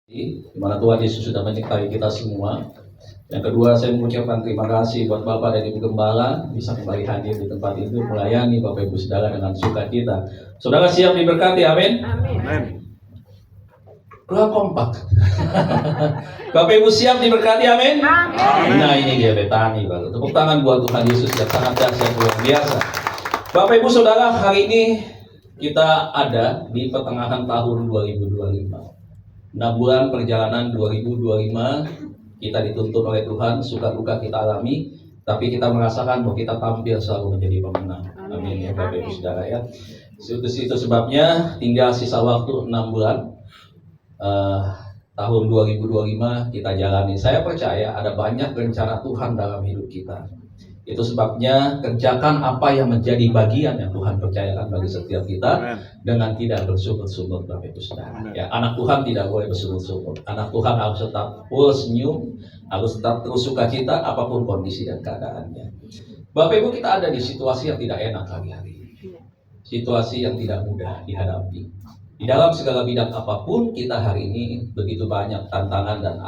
Di mana Tuhan Yesus sudah menyertai kita semua. Yang kedua, saya mengucapkan terima kasih buat Bapak dan Ibu Gembala bisa kembali hadir di tempat itu melayani Bapak Ibu Saudara dengan sukacita. Saudara siap diberkati, amin. Amin. Keluar kompak. Bapak Ibu siap diberkati, amin. Amin. Nah ini dia Betani baru. Tepuk tangan buat Tuhan Yesus yang sangat dahsyat luar biasa. Bapak Ibu Saudara, hari ini kita ada di pertengahan tahun 2025. 6 bulan perjalanan 2025 kita dituntut oleh Tuhan, suka duka kita alami, tapi kita merasakan bahwa kita tampil selalu menjadi pemenang. Amin ya Bapak Ibu Saudara ya. Itu sebabnya tinggal sisa waktu 6 bulan tahun 2025 kita jalani. Saya percaya ada banyak rencana Tuhan dalam hidup kita. Itu sebabnya kerjakan apa yang menjadi bagian yang Tuhan percayakan bagi setiap kita dengan tidak bersungut-sungut, Bapak Ibu Saudara. Ya, anak Tuhan tidak boleh bersungut-sungut. Anak Tuhan harus tetap full senyum, harus tetap terus sukacita apapun kondisi dan keadaannya. Bapak Ibu, kita ada di situasi yang tidak enak hari-hari ini. Situasi yang tidak mudah dihadapi. Di dalam segala bidang apapun kita hari ini begitu banyak tantangan dan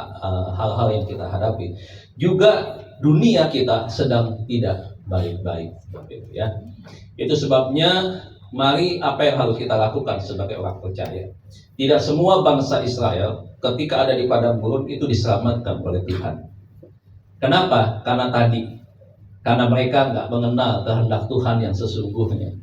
hal-hal yang kita hadapi. Juga dunia kita sedang tidak baik-baik, ya. Itu sebabnya mari apa yang harus kita lakukan sebagai orang percaya. Tidak semua bangsa Israel ketika ada di padang gurun itu diselamatkan oleh Tuhan. Kenapa? Karena mereka nggak mengenal kehendak Tuhan yang sesungguhnya.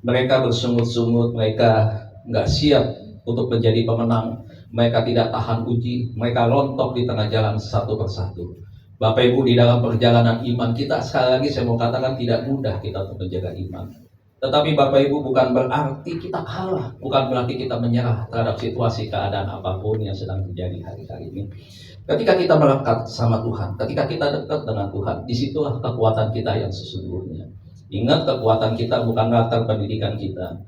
Mereka bersungut-sungut, mereka nggak siap untuk menjadi pemenang. Mereka tidak tahan uji, mereka rontok di tengah jalan satu persatu. Bapak Ibu, di dalam perjalanan iman kita, sekali lagi saya mau katakan tidak mudah kita untuk menjaga iman. Tetapi Bapak Ibu, bukan berarti kita kalah, bukan berarti kita menyerah terhadap situasi keadaan apapun yang sedang terjadi hari-hari ini. Ketika kita melekat sama Tuhan, ketika kita dekat dengan Tuhan, disitulah kekuatan kita yang sesungguhnya. Ingat, kekuatan kita bukan latar pendidikan kita,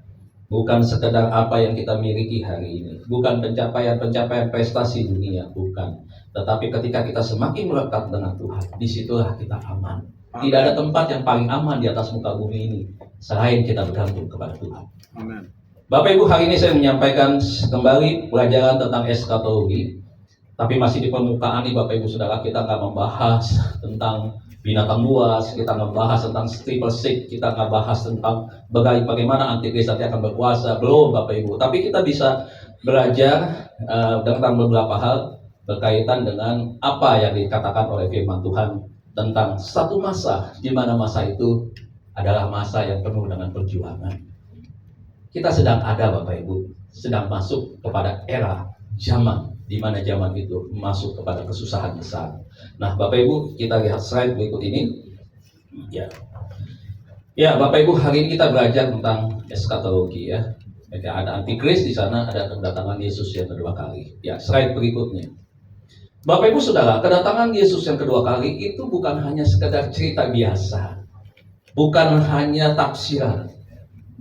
bukan sekedar apa yang kita miliki hari ini, bukan pencapaian prestasi dunia, bukan. Tetapi ketika kita semakin melekat dengan Tuhan, disitulah kita aman. Tidak ada tempat yang paling aman di atas muka bumi ini selain kita bergantung kepada Tuhan. Amen. Bapak Ibu, hari ini saya menyampaikan kembali pelajaran tentang eskatologi. Tapi masih di permukaan nih Bapak Ibu Saudara, kita nggak membahas tentang binatang buas, kita nggak bahas tentang triple six, kita nggak bahas tentang bagaimana antikris nanti akan berkuasa, belum Bapak Ibu. Tapi kita bisa belajar tentang beberapa hal berkaitan dengan apa yang dikatakan oleh firman Tuhan tentang satu masa, di mana masa itu adalah masa yang penuh dengan perjuangan. Kita sedang ada Bapak Ibu, sedang masuk kepada era zaman, di mana zaman itu masuk kepada kesusahan besar. Nah Bapak Ibu, kita lihat slide berikut ini. Ya Bapak Ibu, hari ini kita belajar tentang eskatologi ya. Ada antikris di sana, ada kedatangan Yesus yang kedua kali. Ya, slide berikutnya. Bapak Ibu Saudara, kedatangan Yesus yang kedua kali itu bukan hanya sekedar cerita biasa, bukan hanya tafsiran,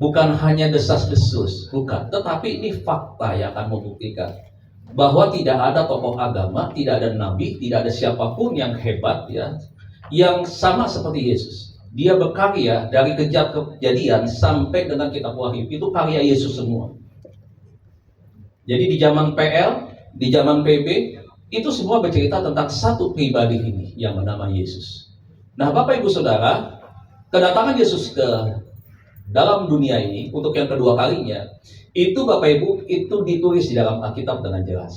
bukan hanya desas-desus, bukan. Tetapi ini fakta yang akan membuktikan bahwa tidak ada tokoh agama, tidak ada nabi, tidak ada siapapun yang hebat ya, yang sama seperti Yesus. Dia berkarya dari kejadian sampai dengan kitab Wahyu, itu karya Yesus semua. Jadi di zaman PL, di zaman PB, itu semua bercerita tentang satu pribadi ini yang bernama Yesus. Nah Bapak Ibu Saudara, kedatangan Yesus ke dalam dunia ini untuk yang kedua kalinya, itu Bapak Ibu, itu ditulis di dalam Alkitab dengan jelas.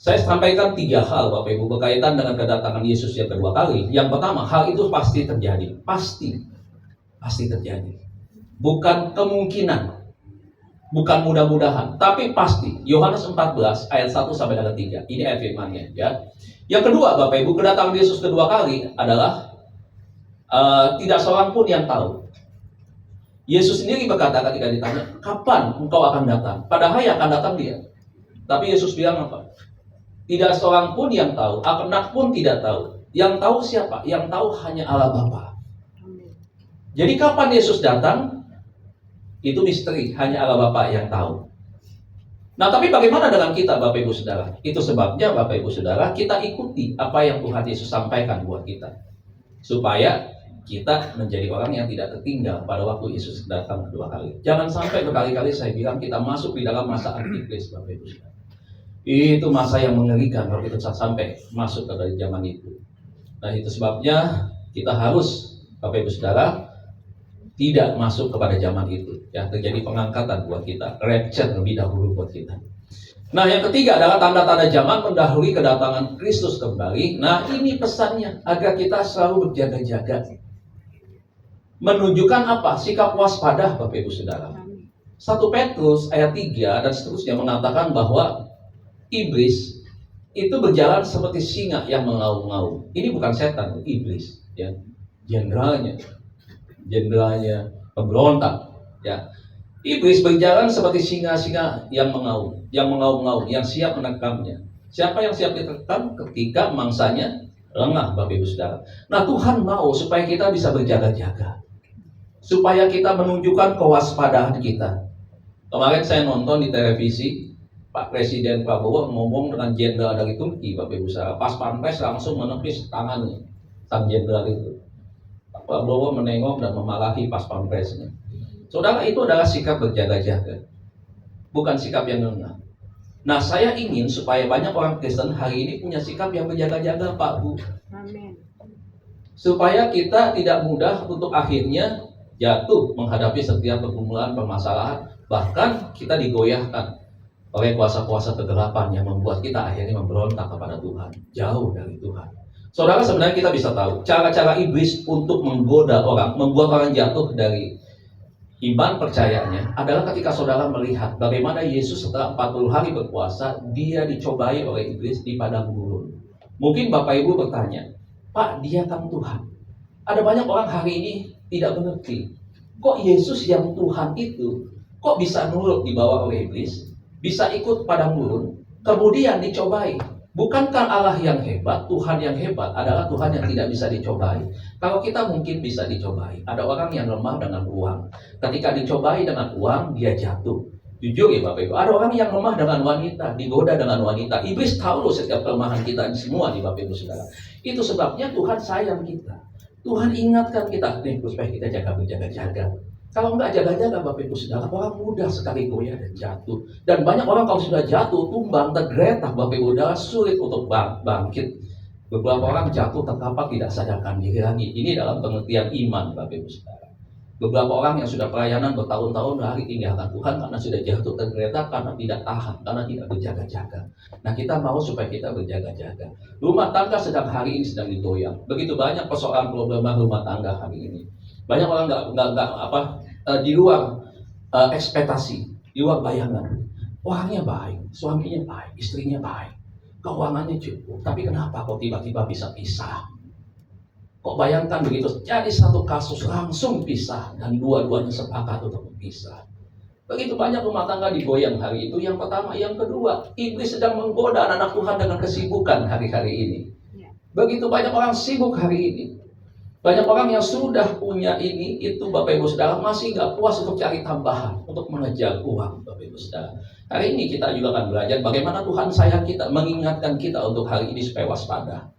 Saya sampaikan 3 hal Bapak Ibu berkaitan dengan kedatangan Yesus yang kedua kali. Yang pertama, hal itu pasti terjadi. Pasti terjadi. Bukan kemungkinan, bukan mudah-mudahan, tapi pasti. Yohanes 14 ayat 1 sampai dengan 3. Ini ayat firman-Nya ya. Yang kedua Bapak Ibu, kedatangan Yesus kedua kali adalah tidak seorang pun yang tahu. Yesus sendiri berkata ketika ditanya, kapan engkau akan datang? Padahal yang akan datang dia. Tapi Yesus bilang apa? Tidak seorang pun yang tahu, anak pun tidak tahu. Yang tahu siapa? Yang tahu hanya Allah Bapa. Jadi kapan Yesus datang? Itu misteri, hanya Allah Bapa yang tahu. Nah tapi bagaimana dengan kita Bapak Ibu Saudara? Itu sebabnya Bapak Ibu Saudara, kita ikuti apa yang Tuhan Yesus sampaikan buat kita. Supaya kita menjadi orang yang tidak tertinggal pada waktu Yesus datang kedua kali. Jangan sampai berkali-kali saya bilang kita masuk di dalam masa antikris Bapak Ibu Saudara. Itu masa yang mengerikan kalau kita sampai masuk ke dari zaman itu. Nah itu sebabnya kita harus, Bapak Ibu Saudara, tidak masuk kepada zaman itu. Ya, terjadi pengangkatan buat kita, rapture lebih dahulu buat kita. Nah yang ketiga adalah tanda-tanda zaman mendahului kedatangan Kristus kembali. Nah ini pesannya agar kita selalu berjaga-jaga. Menunjukkan apa? Sikap waspada, Bapak Ibu Saudara. 1 Petrus ayat 3 dan seterusnya mengatakan bahwa iblis itu berjalan seperti singa yang mengaum-ngaum. Ini bukan setan, iblis, ya. Jenderalnya pemberontak, ya. Iblis berjalan seperti singa-singa yang mengaum-ngaum, yang siap menekamnya. Siapa yang siap diterkam ketika mangsanya lengah, Bapak Ibu Saudara. Nah, Tuhan mau supaya kita bisa berjaga-jaga, supaya kita menunjukkan kewaspadaan kita. Kemarin saya nonton di televisi, Pak Presiden Prabowo ngomong dengan jenderal dari Turki, Bapak Ibu Saudara. Pas pampres langsung menepis tangannya sang jenderal itu. Pak Prabowo menengok dan memarahi pas pampresnya. Saudara, itu adalah sikap berjaga-jaga, bukan sikap yang lengah. Nah, saya ingin supaya banyak orang Kristen hari ini punya sikap yang berjaga-jaga, Pak Bu. Amin. Supaya kita tidak mudah untuk akhirnya jatuh menghadapi setiap pergumulan, permasalahan, bahkan kita digoyahkan oleh kuasa-kuasa kegelapan yang membuat kita akhirnya memberontak kepada Tuhan, jauh dari Tuhan. Saudara, sebenarnya kita bisa tahu cara-cara iblis untuk menggoda orang, membuat orang jatuh dari iman percayanya adalah ketika saudara melihat bagaimana Yesus setelah 40 hari berpuasa, dia dicobai oleh iblis di padang gurun. Mungkin Bapak Ibu bertanya, Pak, dia kan Tuhan. Ada banyak orang hari ini tidak mengerti, kok Yesus yang Tuhan itu kok bisa nurut dibawa oleh iblis, bisa ikut padang gurun, kemudian dicobai. Bukankah Allah yang hebat, Tuhan yang hebat adalah Tuhan yang tidak bisa dicobai? Kalau kita mungkin bisa dicobai. Ada orang yang lemah dengan uang. Ketika dicobai dengan uang, dia jatuh. Jujur ya Bapak Ibu, ada orang yang lemah dengan wanita, digoda dengan wanita. Iblis tahu loh setiap kelemahan kita semua di Bapak Ibu Saudara. Itu sebabnya Tuhan sayang kita. Tuhan ingatkan kita, nih supaya kita berjaga-jaga. Kalau enggak jaga-jaga Bapak Ibu Saudara, orang mudah sekali goyah dan jatuh. Dan banyak orang kalau sudah jatuh, tumbang, tergeletak Bapak Ibu Saudara, sulit untuk bangkit. Beberapa orang jatuh terkapar tidak sadarkan diri lagi. Ini dalam pengertian iman Bapak Ibu Saudara. Beberapa orang yang sudah pelayanan bertahun-tahun lari tinggalkan Tuhan karena sudah jatuh tergeletak, karena tidak tahan, karena tidak berjaga-jaga. Nah kita mau supaya kita berjaga-jaga. Rumah tangga hari ini sedang digoyang. Begitu banyak persoalan problema rumah tangga hari ini. Banyak orang di luar ekspektasi, di luar bayangan. Orangnya baik, suaminya baik, istrinya baik, keuangannya cukup. Tapi kenapa kok tiba-tiba bisa pisah? Kok bayangkan begitu, jadi satu kasus langsung pisah dan dua-duanya sepakat untuk berpisah. Begitu banyak rumah tangga digoyang hari itu. Yang pertama, yang kedua, iblis sedang menggoda anak Tuhan dengan kesibukan hari-hari ini. Begitu banyak orang sibuk hari ini. Banyak orang yang sudah punya ini, itu Bapak Ibu Saudara masih gak puas untuk cari tambahan, untuk mengejar uang Bapak Ibu Saudara. Hari ini kita juga akan belajar bagaimana Tuhan sayang kita, mengingatkan kita untuk hari ini supaya waspada.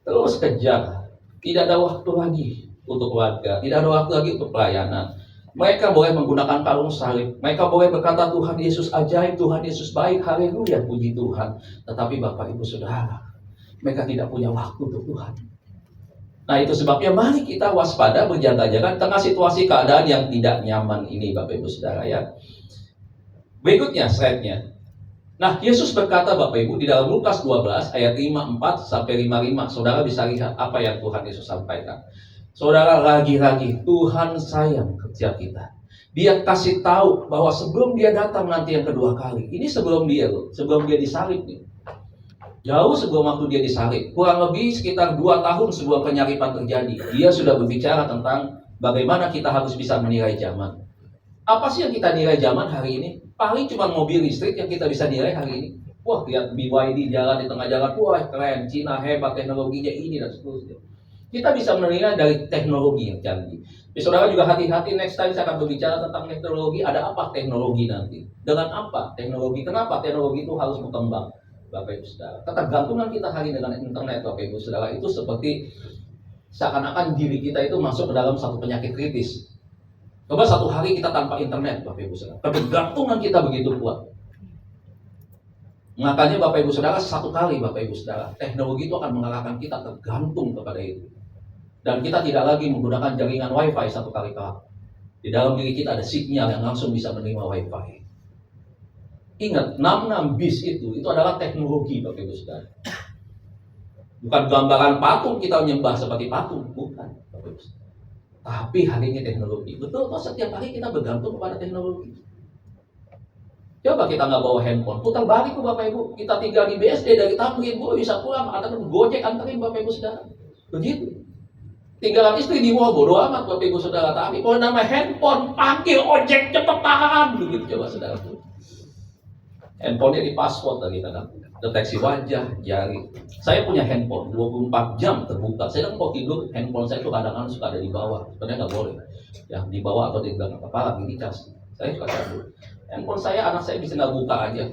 Terus kejar, tidak ada waktu lagi untuk keluarga, tidak ada waktu lagi untuk pelayanan. Mereka boleh menggunakan kalung salib, mereka boleh berkata Tuhan Yesus ajaib, Tuhan Yesus baik, haleluya, puji Tuhan. Tetapi Bapak Ibu Saudara, mereka tidak punya waktu untuk Tuhan. Nah itu sebabnya mari kita waspada, berjaga-jaga tengah situasi keadaan yang tidak nyaman ini Bapak Ibu Saudara ya. Berikutnya slide-nya. Nah Yesus berkata Bapak Ibu di dalam Lukas 12 ayat 54 sampai 55. Saudara bisa lihat apa yang Tuhan Yesus sampaikan. Saudara, lagi-lagi Tuhan sayang setiap kita. Dia kasih tahu bahwa sebelum dia datang nanti yang kedua kali. Ini sebelum dia disalib nih. Jauh sebelum waktu dia disalib, kurang lebih sekitar 2 tahun sebelum penyaliban terjadi, dia sudah berbicara tentang bagaimana kita harus bisa menilai zaman. Apa sih yang kita nilai zaman hari ini? Paling cuma mobil listrik yang kita bisa nilai hari ini. Wah, lihat BYD jalan di tengah jalan, wah keren, Cina hebat teknologinya ini dan seterusnya. Kita bisa menilai dari teknologi yang canggih. Saudara juga hati-hati, next time saya akan berbicara tentang teknologi. Ada apa teknologi nanti? Dengan apa teknologi? Kenapa teknologi itu harus berkembang? Bapak Ibu Saudara, ketergantungan kita hari dengan internet Bapak Ibu Saudara itu seperti seakan-akan diri kita itu masuk ke dalam satu penyakit kritis. Coba satu hari kita tanpa internet Bapak Ibu Saudara, ketergantungan kita begitu kuat. Makanya Bapak Ibu Saudara, satu kali Bapak Ibu Saudara, teknologi itu akan mengalahkan kita tergantung kepada itu. Dan kita tidak lagi menggunakan jaringan wifi satu kali kali. Di dalam diri kita ada sinyal yang langsung bisa menerima wifi. Ingat, 66 bis itu adalah teknologi Bapak Ibu Saudara. Bukan gambaran patung kita menyembah seperti patung, bukan Bapak Ibu Saudara. Tapi hari ini teknologi. Betul kok, setiap hari kita bergantung kepada teknologi. Coba kita nggak bawa handphone, putar balik ke Bapak Ibu. Kita tinggal di BSD dari Tamrin, Bu bisa pulang, ada Gojek anterin Bapak Ibu Saudara. Begitu. Tinggalan istri di bawah, bodo amat Bapak Ibu Saudara. Tapi kalau nama handphone, panggil ojek cepetan. Begitu coba Saudara. Handphonenya di password lagi kadang. Deteksi wajah, jari. Saya punya handphone 24 jam terbuka. Saya kan kalau tidur, handphone saya itu kadang-kadang suka ada di bawah. Sebenarnya nggak boleh. Ya di bawah atau di belakang kepala, di cas. Saya suka cabut. Handphone saya, anak saya bisa nggak buka aja.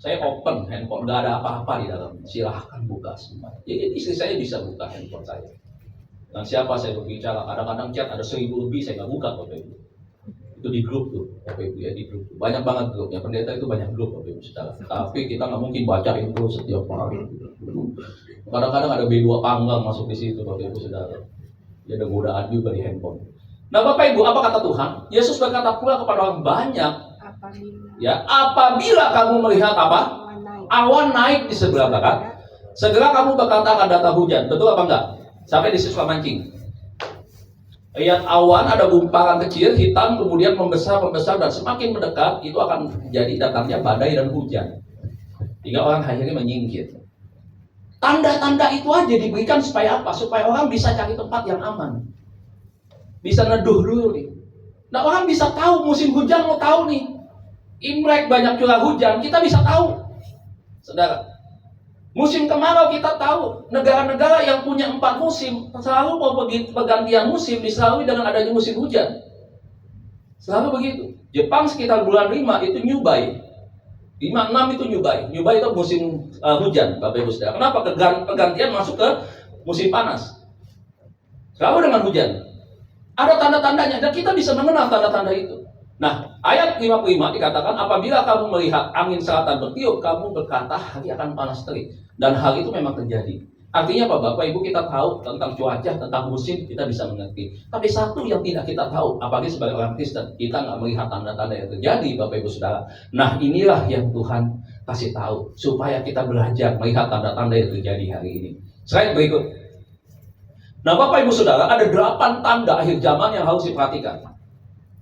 Saya open handphone, nggak ada apa-apa di dalam. Silahkan buka semua. Jadi istri saya bisa buka handphone saya. Dan siapa saya berbicara, kadang-kadang chat ada 1000 lebih, saya nggak buka Bapak Ibu. Itu di grup tuh, Bapak Ibu ya, di grup. Banyak banget grupnya, pendeta itu banyak grup Bapak Ibu Saudara. Tapi kita nggak mungkin bacain terus setiap hari. Kadang-kadang ada B2 panggang masuk di situ Bapak Ibu Saudara. Dia ada godaan juga di handphone. Nah Bapak Ibu, apa kata Tuhan? Yesus berkata pula kepada orang banyak, apabila kamu melihat apa? Awan naik di sebelah barat, segera kamu berkata akan datang hujan. Betul apa enggak? Sampai di siswa mancing. Lihat awan, ada gumpalan kecil hitam, kemudian membesar dan semakin mendekat itu akan jadi datangnya badai dan hujan. Hingga orang akhirnya menyingkir. Tanda-tanda itu aja diberikan supaya apa? Supaya orang bisa cari tempat yang aman, bisa neduh dulu nih. Nah orang bisa tahu musim hujan, mau tahu nih Imlek banyak curah hujan, kita bisa tahu. Saudara, musim kemarau kita tahu. Negara-negara yang punya 4 musim selalu mau pergantian musim diselalui dengan adanya musim hujan. Selalu begitu. Jepang sekitar bulan 5 itu Nyubai. 5-6 itu Nyubai. Nyubai itu musim hujan, Bapak Ibu Saudara. Kenapa? Pergantian masuk ke musim panas. Selalu dengan hujan. Ada tanda-tandanya dan kita bisa mengenal tanda-tanda itu. Nah, ayat 55 dikatakan, apabila kamu melihat angin selatan bertiup, kamu berkata hari akan panas terik. Dan hal itu memang terjadi. Artinya apa Bapak Ibu, kita tahu tentang cuaca, tentang musim, kita bisa mengerti. Tapi satu yang tidak kita tahu, apalagi sebagai orang Kristen, kita nggak melihat tanda-tanda yang terjadi Bapak Ibu Saudara. Nah inilah yang Tuhan kasih tahu, supaya kita belajar melihat tanda-tanda yang terjadi hari ini. Slide berikut. Nah Bapak Ibu Saudara, ada 8 tanda akhir zaman yang harus diperhatikan.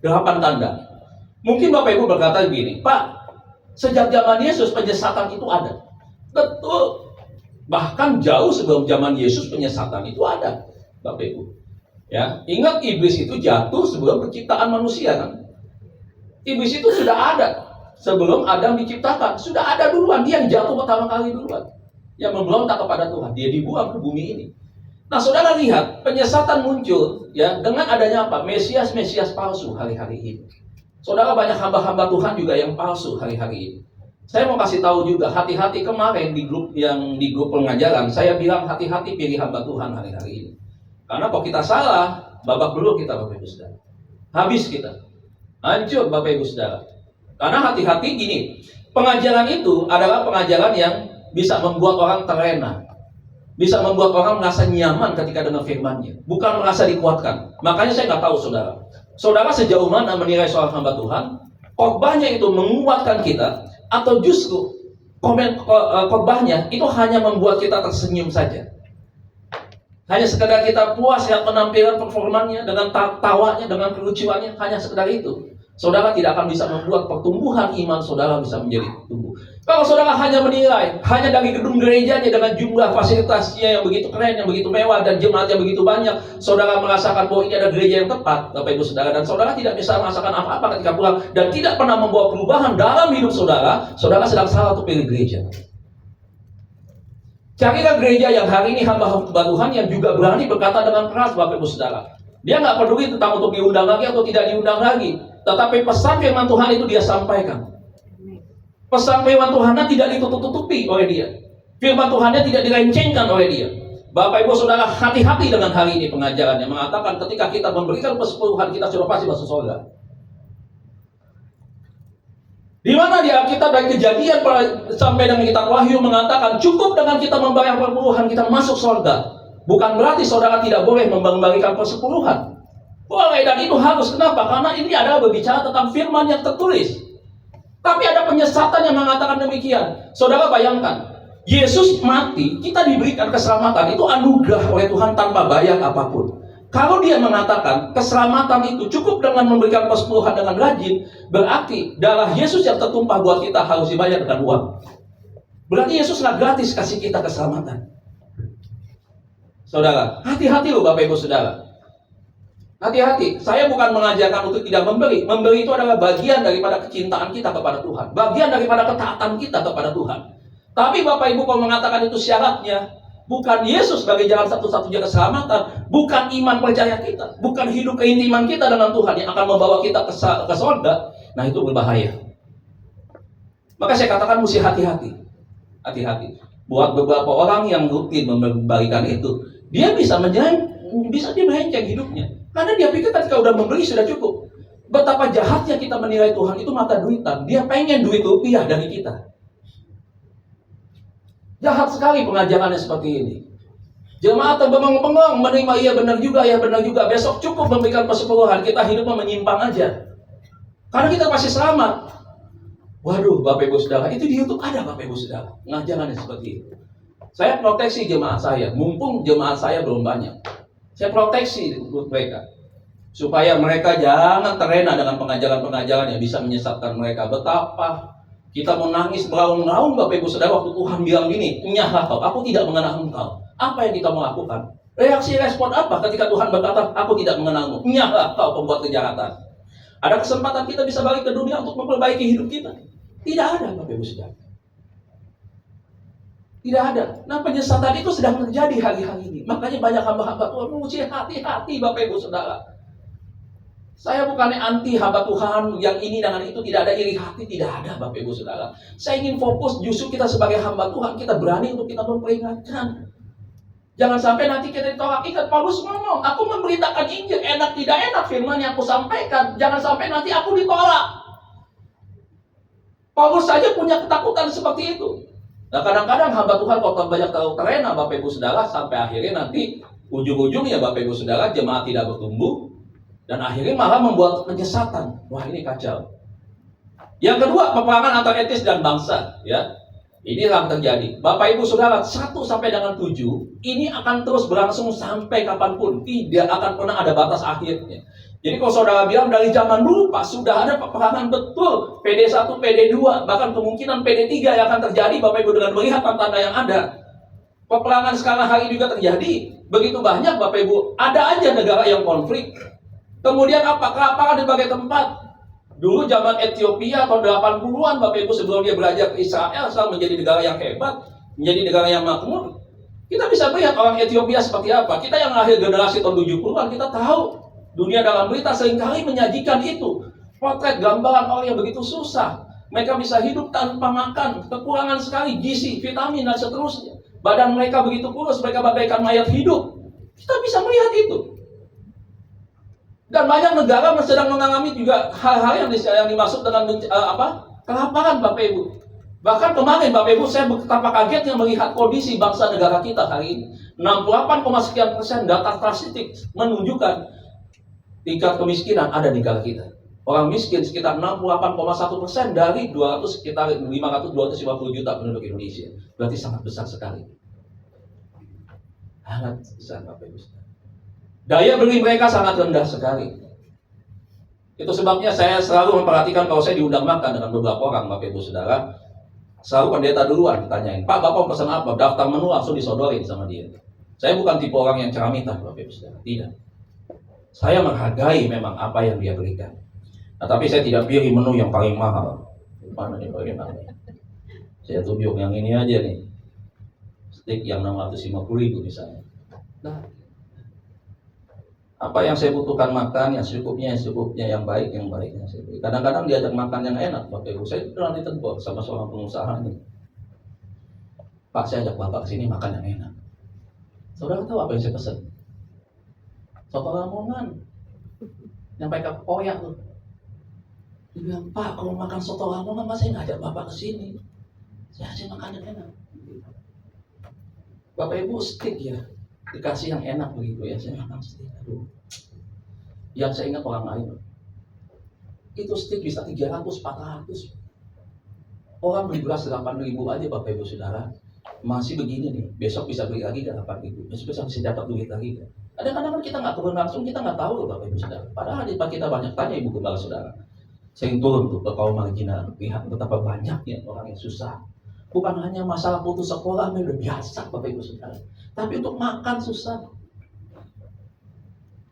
8 tanda. Mungkin Bapak Ibu berkata begini, Pak, sejak zaman Yesus penyesatan itu ada. Betul. Bahkan jauh sebelum zaman Yesus penyesatan itu ada, Bapak Ibu. Ya, ingat iblis itu jatuh sebelum penciptaan manusia kan? Iblis itu sudah ada sebelum Adam diciptakan. Sudah ada duluan, dia yang jatuh pertama kali duluan. Yang memberontak kepada Tuhan, dia dibuang ke bumi ini. Nah, saudara lihat, penyesatan muncul ya dengan adanya apa? Mesias palsu hari-hari ini. Saudara, banyak hamba-hamba Tuhan juga yang palsu hari-hari ini. Saya mau kasih tahu juga, hati-hati. Kemarin di grup pengajaran, saya bilang hati-hati pilih hamba Tuhan hari-hari ini. Karena kalau kita salah, babak belur kita Bapak Ibu Saudara. Habis kita. Hancur Bapak Ibu Saudara. Karena hati-hati gini, pengajaran itu adalah pengajaran yang bisa membuat orang terlena. Bisa membuat orang merasa nyaman ketika dengar firman-Nya, bukan merasa dikuatkan. Makanya saya nggak tahu saudara. Saudara sejauh mana menilai seorang hamba Tuhan? Khotbahnya itu menguatkan kita, atau justru khotbahnya itu hanya membuat kita tersenyum saja? Hanya sekedar kita puas lihat penampilan performannya, dengan tawanya, dengan kelucuannya, hanya sekedar itu. Saudara tidak akan bisa membuat pertumbuhan iman saudara bisa menjadi tumbuh. Kalau saudara hanya menilai, hanya dari gedung gerejanya dengan jumlah fasilitasnya yang begitu keren, yang begitu mewah, dan jemaat yang begitu banyak, saudara merasakan bahwa ini ada gereja yang tepat, Bapak Ibu Saudara, dan saudara tidak bisa merasakan apa-apa ketika pulang, dan tidak pernah membawa perubahan dalam hidup saudara, saudara sedang salah untuk pilih gereja. Carilah gereja yang hari ini hamba-hamba Tuhan yang juga berani berkata dengan keras, Bapak Ibu Saudara. Dia nggak peduli tentang untuk diundang lagi atau tidak diundang lagi. Tetapi pesan firman Tuhan itu dia sampaikan. Pesan firman Tuhannya tidak ditutup-tutupi oleh dia. Firman Tuhannya tidak dilencengkan oleh dia. Bapak Ibu Saudara, hati-hati dengan hari ini pengajarannya. Mengatakan ketika kita memberikan persepuluhan, kita sudah pasti masuk surga. Di mana di Alkitab dari Kejadian sampai dengan kitab Wahyu mengatakan cukup dengan kita membayar perpuluhan kita masuk surga. Bukan berarti saudara tidak boleh membagikan persepuluhan. Boleh, dan itu harus. Kenapa? Karena ini adalah berbicara tentang firman yang tertulis. Tapi ada penyesatan yang mengatakan demikian. Saudara bayangkan, Yesus mati, kita diberikan keselamatan. Itu anugerah oleh Tuhan tanpa bayar apapun. Kalau dia mengatakan keselamatan itu cukup dengan memberikan persepuluhan dengan rajin, berarti darah Yesus yang tertumpah buat kita harus dibayar dengan uang. Berarti Yesus nggak gratis kasih kita keselamatan. Saudara, hati-hati loh Bapak Ibu Saudara. Hati-hati, saya bukan mengajarkan untuk tidak memberi. Memberi itu adalah bagian daripada kecintaan kita kepada Tuhan. Bagian daripada ketaatan kita kepada Tuhan. Tapi Bapak Ibu kalau mengatakan itu syaratnya, bukan Yesus sebagai jalan satu-satunya keselamatan, bukan iman percaya kita, bukan hidup keintiman kita dengan Tuhan yang akan membawa kita ke surga, nah itu berbahaya. Maka saya katakan mesti hati-hati. Hati-hati. Buat beberapa orang yang rutin membagikan itu, dia bisa dia melenceng hidupnya. Karena dia pikir ketika udah memberi sudah cukup. Betapa jahatnya kita menilai Tuhan itu mata duitan. Dia pengen duit rupiah dari kita. Jahat sekali pengajarannya seperti ini. Jemaat terbengong-bengong menerima iya benar juga. Besok cukup memberikan persepuluhan, kita hidupnya menyimpang aja. Karena kita pasti selamat. Waduh, Bapak Ibu Saudara, itu di YouTube ada Bapak Ibu Saudara. Pengajarannya seperti itu. Saya proteksi jemaat saya, mumpung jemaat saya belum banyak. Saya proteksi mereka. Supaya mereka jangan terlena dengan pengajaran-pengajaran yang bisa menyesatkan mereka. Betapa kita mau nangis beraung-raung Bapak Ibu Saudara waktu Tuhan bilang gini, "Enyahlah kau, aku tidak mengenal engkau." Apa yang kita mau lakukan? Reaksi respon apa ketika Tuhan berkata, "Aku tidak mengenalmu"? Enyahlah kau pembuat kejahatan. Ada kesempatan kita bisa balik ke dunia untuk memperbaiki hidup kita? Tidak ada Bapak Ibu Saudara. Tidak ada. Nah, penyesatan itu sedang terjadi hari-hari ini. Makanya banyak hamba-hamba Tuhan mesti hati-hati Bapak Ibu Saudara. Saya bukannya anti hamba Tuhan yang ini dengan itu, tidak ada iri hati, tidak ada Bapak Ibu Saudara. Saya ingin fokus justru kita sebagai hamba Tuhan, kita berani untuk kita memperingatkan. Jangan sampai nanti kita ditolak. Ingat Paulus ngomong, aku memberitakan Injil, enak tidak enak firman yang aku sampaikan. Jangan sampai nanti aku ditolak. Paulus saja punya ketakutan seperti itu. Nah, kadang-kadang hamba Tuhan kalau banyak terlalu terlena Bapak Ibu Saudara, sampai akhirnya nanti ujung-ujungnya Bapak Ibu Saudara jemaat tidak bertumbuh dan akhirnya malah membuat penyesatan. Wah, ini kacau. Yang kedua, peperangan antar etnis dan bangsa, ya. Ini yang terjadi. Bapak Ibu Saudara, 1 sampai dengan 7 ini akan terus berlangsung sampai kapanpun, tidak akan pernah ada batas akhirnya. Jadi kalau saudara bilang dari zaman dulu Pak sudah ada peperangan betul PD1, PD2, bahkan kemungkinan PD3 yang akan terjadi Bapak Ibu dengan melihat tanda yang ada. Peperangan sekarang hari juga terjadi. Begitu banyak Bapak Ibu, ada aja negara yang konflik. Kemudian apa? Kelaparan di berbagai tempat. Dulu zaman Ethiopia tahun 80-an Bapak Ibu sebelum dia belajar ke Israel menjadi negara yang hebat, menjadi negara yang makmur. Kita bisa melihat orang Ethiopia seperti apa. Kita yang lahir generasi tahun 70-an kita tahu. Dunia dalam berita seringkali menyajikan itu. Potret gambaran orang yang begitu susah. Mereka bisa hidup tanpa makan, kekurangan sekali gizi, vitamin, dan seterusnya. Badan mereka begitu kurus, mereka bagaikan mayat hidup. Kita bisa melihat itu. Dan banyak negara sedang mengalami juga hal-hal yang dimaksud dengan kelaparan Bapak Ibu. Bahkan kemarin Bapak Ibu saya betapa kagetnya melihat kondisi bangsa negara kita hari ini. 68,sekian% data statistik menunjukkan tingkat kemiskinan ada di negara kita. Orang miskin sekitar 68,1% dari sekitar 250 juta penduduk Indonesia. Berarti sangat besar sekali. Sangat besar Bapak Ibu. Daya beli mereka sangat rendah sekali. Itu sebabnya saya selalu memperhatikan kalau saya diundang makan dengan beberapa orang Bapak Ibu Saudara. Selalu pendeta duluan ditanyain, "Pak, Bapak pesan apa?" Daftar menu langsung disodorin sama dia. Saya bukan tipe orang yang ceramita Bapak Ibu Saudara. Tidak. Saya menghargai memang apa yang dia berikan. Nah, tapi saya tidak pilih menu yang paling mahal. Mana nih bagaimana? Saya tunjuk yang ini aja nih. Steak yang 650.000 misalnya. Nah, apa yang saya butuhkan makan, yang secukupnya, yang baik, yang baiknya. Kadang-kadang diajak makan yang enak, Bapak Ibu. Saya pernah ditegur sama seorang pengusaha ini. "Pak, saya ajak Bapak ke sini makan yang enak." Saudara tahu apa yang saya pesan? Soto Lamongan yang pakai koyak tuh. Dia bilang, Pak, kalau makan soto Lamongan, saya ngajak Bapak ke sini. Saya aja makan yang enak. Bapak Ibu steak ya, dikasih yang enak begitu ya, saya makan steak. Aduh. Yang saya ingat orang lain, itu steak bisa 300, 400. Orang beli beras 8.000 aja Bapak Ibu Saudara. Masih begini nih, besok bisa beli lagi ke 8.000. Besok bisa dapat duit lagi. Kadang-kadang kan kita nggak turun langsung, kita nggak tahu loh Bapak Ibu Saudara. Padahal di depan kita banyak tanya Ibu Gembala Saudara. Saya turun tuh ke kaum marginal, lihat betapa banyaknya orang yang susah. Bukan hanya masalah putus sekolah, udah biasa Bapak Ibu Saudara. Tapi untuk makan susah.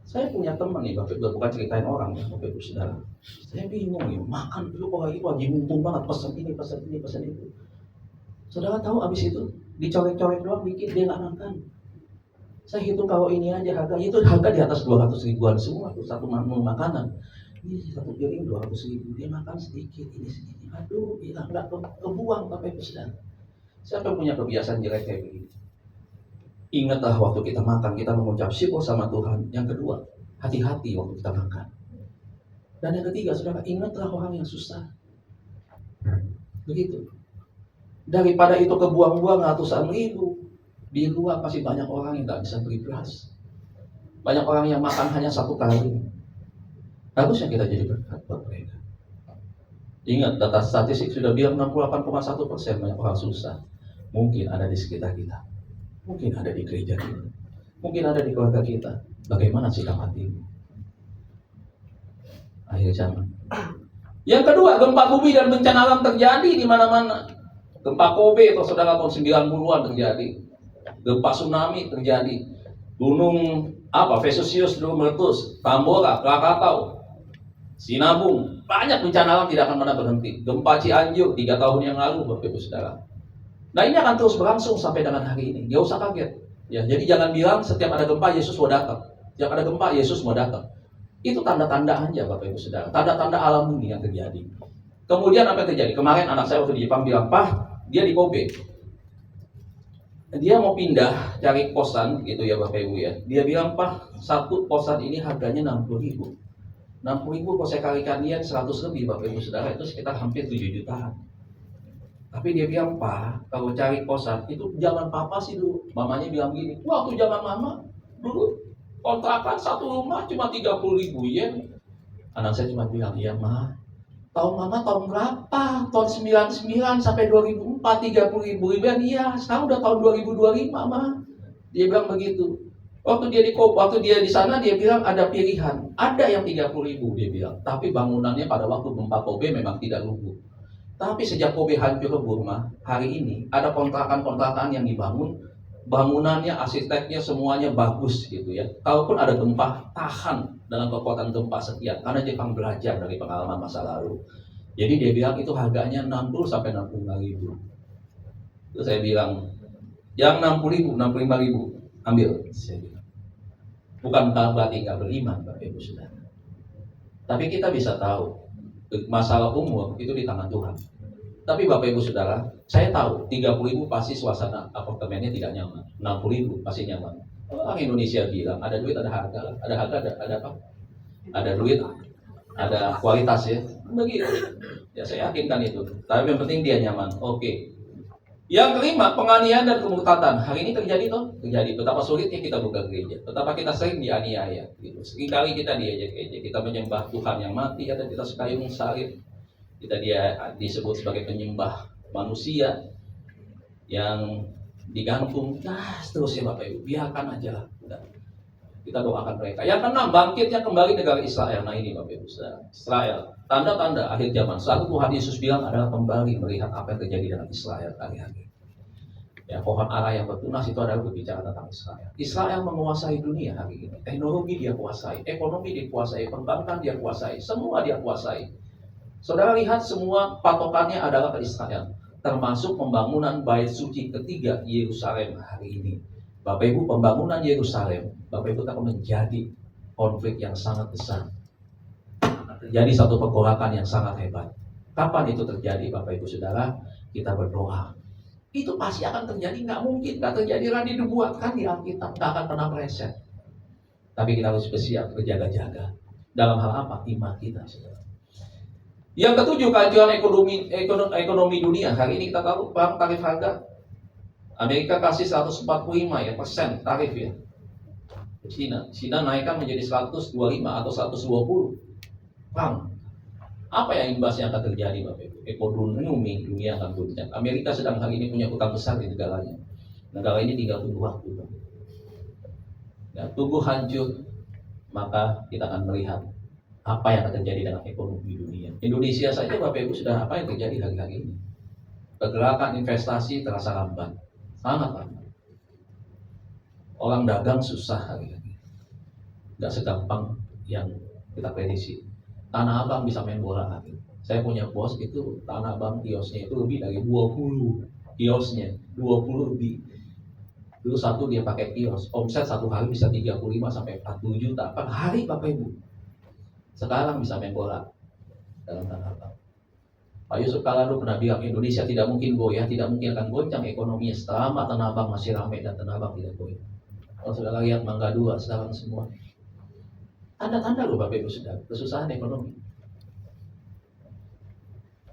Saya punya teman nih Bapak Ibu, bukan ceritain orang ya Bapak Ibu Saudara. Saya bingung ya, makan dulu kok lagi mumpung banget, pesan ini, pesan ini, pesan itu. Saudara tahu abis itu dicolek-colek doang dikit dia nggak makan. Saya hitung kalau ini aja harganya itu harga di atas 200 ribuan semua tuh satu makanan. Ini satu piring 200 ribu, dia makan sedikit ini sedikit. Aduh, ya nggak kebuang Bapak Ibu Saudara. Siapa punya kebiasaan jelek kayak begini? Ingatlah waktu kita makan, kita mengucap syukur sama Tuhan. Yang kedua, hati-hati waktu kita makan. Dan yang ketiga, saudara, ingatlah orang yang susah. Begitu. Daripada itu kebuang-buang ratusan ribu, di luar pasti banyak orang yang gak bisa beli beras. Banyak orang yang makan hanya satu kali. Harusnya kita jadi berkat buat mereka. Ingat, data statistik sudah bilang 68,1% banyak orang susah. Mungkin ada di sekitar kita. Mungkin ada di gereja kita. Mungkin ada di keluarga kita. Bagaimana sikap hatimu? Akhir zaman. Yang kedua, gempa bumi dan bencana alam terjadi di mana-mana. Gempa Kobe atau saudara tahun 90-an terjadi. Gempa tsunami terjadi. Gunung Vesuvius dulu meletus. Tambora, Krakatau, Sinabung. Banyak bencana alam tidak akan pernah berhenti. Gempa Cianjur 3 tahun yang lalu Bapak Ibu Saudara. Nah ini akan terus berlangsung sampai dengan hari ini. Gak usah kaget. Ya, jadi jangan bilang setiap ada gempa Yesus mau datang. Setiap ada gempa Yesus mau datang. Itu tanda-tanda aja Bapak Ibu Saudara. Tanda-tanda alam ini yang terjadi. Kemudian apa yang terjadi? Kemarin anak saya waktu di Jepang bilang, Pak, dia di Kobe. Dia mau pindah cari kosan gitu ya Bapak Ibu ya. Dia bilang, Pak, satu kosan ini harganya 60.000. 60.000 kalau saya kalikan dia 100 lebih Bapak Ibu Saudara, itu sekitar hampir 7 jutaan. Tapi dia bilang, Pak, kalau cari kosan itu zaman papa sih dulu. Mamanya bilang gini, waktu zaman mama dulu kontrakan satu rumah cuma 30.000 yen. Anak saya cuma bilang, iya Ma. Tahun mama tahun berapa? Tahun 99 sampai 2004 30.000 yen. Iya, sekarang udah tahun 2025 Ma. Dia bilang begitu. Waktu dia di sana dia bilang ada pilihan. Ada yang 30.000 dia bilang. Tapi bangunannya pada waktu gempa Kobe memang tidak lumpuh. Tapi sejak Kobe hancur ke Burma, hari ini ada kontrakan-kontrakan yang dibangun, bangunannya, arsiteknya semuanya bagus gitu ya. Kalaupun ada gempa, tahan dalam kekuatan gempa sekian, karena Jepang belajar dari pengalaman masa lalu. Jadi dia bilang itu harganya 60 sampai 65.000. Terus saya bilang, yang 60.000, 65.000, ambil. Saya bilang, bukan berarti nggak beriman, Bapak Ibu Saudara. Tapi kita bisa tahu. Masalah umur itu di tangan Tuhan. Tapi Bapak Ibu Saudara, saya tahu 30.000 pasti suasana apartemennya tidak nyaman. 60.000 pasti nyaman. Orang Indonesia bilang ada duit ada harga. Ada harga ada apa? Ada duit, ada kualitas ya. Begitu. Ya saya yakinkan itu. Tapi yang penting dia nyaman. Oke. Yang kelima, penganiayaan dan kemurtatan. Hari ini terjadi toh? Terjadi. Betapa sulitnya kita buka gereja. Betapa kita sering dianiaya. Gitu. Seringkali kita diejek-ejek. Kita menyembah Tuhan yang mati atau kita sekayung salib. Kita disebut sebagai penyembah manusia yang digantung. Nah, seterusnya Bapak Ibu. Biarkan aja lah. Kita doakan mereka. Yang keenam, bangkitnya kembali negara Israel. Nah ini Bapak Ibu Saudara. Israel. Tanda-tanda akhir zaman. Selalu Tuhan Yesus bilang adalah kembali melihat apa yang terjadi dengan Israel hari-hari. Ya, pohon ara yang bertunas itu adalah berbicara tentang Israel. Israel menguasai dunia hari ini. Teknologi dia kuasai, ekonomi dia kuasai, perbankan dia kuasai, semua dia kuasai. Saudara lihat semua patokannya adalah ke Israel. Termasuk pembangunan bait suci ketiga Yerusalem hari ini. Bapak Ibu, pembangunan Yerusalem, Bapak Ibu akan menjadi konflik yang sangat besar. Terjadi satu pergolakan yang sangat hebat. Kapan itu terjadi Bapak Ibu Saudara? Kita berdoa. Itu pasti akan terjadi, nggak mungkin nggak terjadi. Rani dibuatkan di Alkitab, nggak akan pernah meleset. Tapi kita harus bersiap, berjaga-jaga. Dalam hal apa? Iman kita, saudara. Yang ketujuh, kehancuran ekonomi dunia. Hari ini kita tahu perang tarif harga. Amerika kasih 145 ya persen tarif ya. China naikkan menjadi 125 atau 120. Perang. Apa yang imbasnya akan terjadi Bapak Ibu? Ekonomi dunia akan goncang. Amerika sedang hari ini punya utang besar di negaranya. Negara ini tinggal tunggu waktu. Ya, tunggu hancur, maka kita akan melihat apa yang akan terjadi dengan ekonomi dunia. Indonesia saja Bapak Ibu sudah apa yang terjadi hari-hari ini. Pergerakan investasi terasa lambat, sangat lambat. Orang dagang susah hari-hari. Tidak segampang yang kita prediksi. Tanah Abang bisa main bola lagi. Saya punya bos itu Tanah Abang kiosnya itu lebih dari 20 kiosnya, 20 lebih. Dulu satu dia pakai kios, omset satu hari bisa 35 sampai 40 juta per hari Bapak Ibu. Sekarang bisa main bola dalam Tanah Abang. Pak Yusuf Kala dulu pernah bilang Indonesia tidak mungkin goyah, tidak mungkin akan goncang ekonominya selama Tanah Abang masih ramai dan Tanah Abang tidak goyah. Kalau saudara lihat Mangga 2 sekarang semua tanda-tanda loh Bapak Ibu sudah kesusahan ekonomi.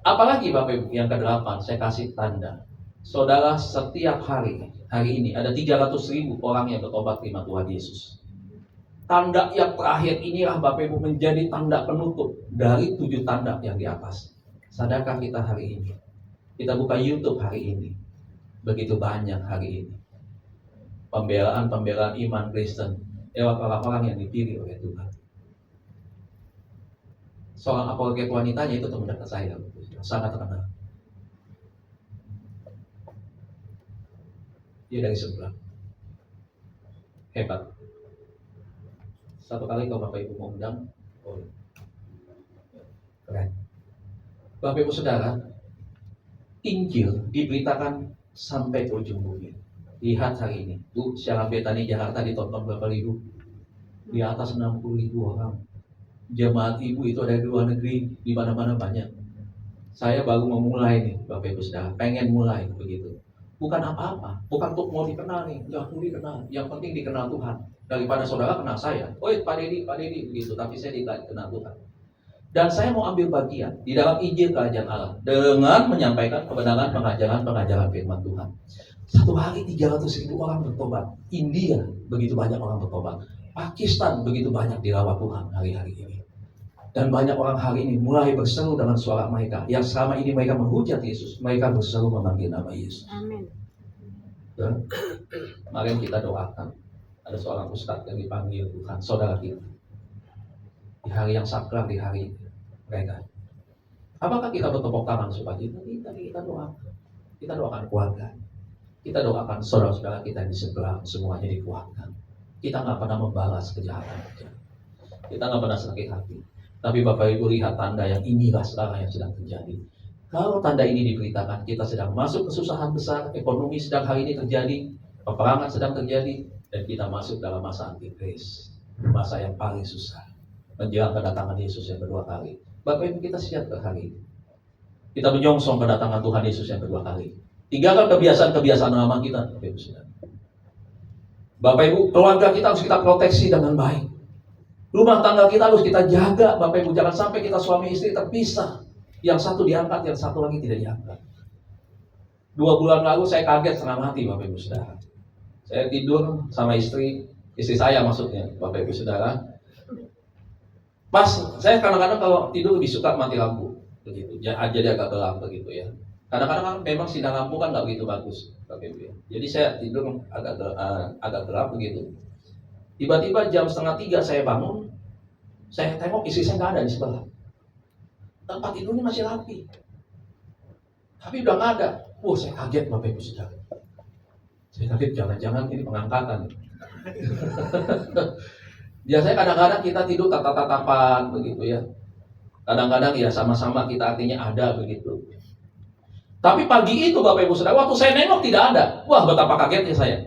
Apalagi Bapak Ibu yang ke-8 saya kasih tanda. Saudara setiap hari ini ada 300.000 orang yang bertobat terima Tuhan Yesus. Tanda yang terakhir inilah Bapak Ibu menjadi tanda penutup dari 7 tanda yang di atas. Sadarkah kita hari ini? Kita buka YouTube hari ini. Begitu banyak hari ini. Pembelaan iman Kristen lewat orang-orang yang dipilih oleh Tuhan. Seorang apologet wanitanya itu teman dekat saya, sangat terkenal. Dia dari sebelah, hebat. Satu kali kalau Bapak Ibu mau undang, keren. Bapak Ibu Saudara, Injil diberitakan sampai ke ujung bumi. Lihat hari ini, Syarat Betani Jakarta ditonton berapa ribu? Di atas 60.000 orang. Jemaat ibu itu ada di luar negeri, di mana-mana banyak. Saya baru memulai nih, Bapak Ibu Saudara, pengen mulai begitu. Bukan apa-apa, bukan untuk mau dikenal nih, jangan mau dikenal. Yang penting dikenal Tuhan. Daripada saudara kenal saya, Pak Dedi begitu, tapi saya dikenal Tuhan. Dan saya mau ambil bagian di dalam Injil Kerajaan Allah dengan menyampaikan kebenaran pengajaran firman Tuhan. Satu hari 300.000 orang bertobat. India begitu banyak orang bertobat. Pakistan begitu banyak dirawat Tuhan hari-hari ini. Dan banyak orang hari ini mulai berseru dengan suara mereka. Yang selama ini mereka menghujat Yesus, mereka berseru memanggil nama Yesus. Amin. Dan kemarin kita doakan, ada seorang ustadz yang dipanggil Tuhan, saudara kita. Di hari yang sakral, di hari mereka. Apakah kita bertepuk tangan supaya kita doakan? Kita doakan keluarga. Kita doakan saudara-saudara kita di sebelah, semuanya dikuatkan. Kita nggak pernah membalas kejahatan. Kita nggak pernah sakit hati. Tapi Bapak Ibu lihat tanda yang inilah sekarang yang sedang terjadi. Kalau tanda ini diberitakan, kita sedang masuk kesusahan besar, ekonomi sedang hari ini terjadi, peperangan sedang terjadi, dan kita masuk dalam masa antikris, masa yang paling susah, menjelang kedatangan Yesus yang kedua kali. Bapak Ibu kita siap ke hari ini. Kita menyongsong kedatangan Tuhan Yesus yang kedua kali. Tinggalkan kebiasaan-kebiasaan lama kita, Bapak Ibu Saudara. Bapak Ibu, keluarga kita harus kita proteksi dengan baik. Rumah tangga kita harus kita jaga, Bapak Ibu. Jangan sampai kita suami istri terpisah. Yang satu diangkat, yang satu lagi tidak diangkat. 2 bulan lalu saya kaget setengah mati, Bapak Ibu Saudara. Saya tidur sama istri saya maksudnya, Bapak Ibu Saudara. Pas saya kadang-kadang kalau tidur lebih suka mati lampu, begitu. Jadi agak gelap begitu ya. Kadang-kadang memang sinar lampu kan nggak begitu bagus, Bapak Ibu ya. Jadi saya tidur agak gelap begitu. Tiba-tiba jam 2:30 saya bangun, saya tengok istri saya nggak ada di sebelah. Tempat tidurnya masih rapi, tapi udah nggak ada. Saya kaget Bapak Ibu Saudara. Saya kaget, jangan-jangan ini pengangkatan. Biasanya kadang-kadang kita tidur tatap-tatapan begitu ya. Kadang-kadang ya sama-sama kita artinya ada begitu. Tapi pagi itu Bapak Ibu Saudara, waktu saya nengok tidak ada. Wah, betapa kagetnya saya.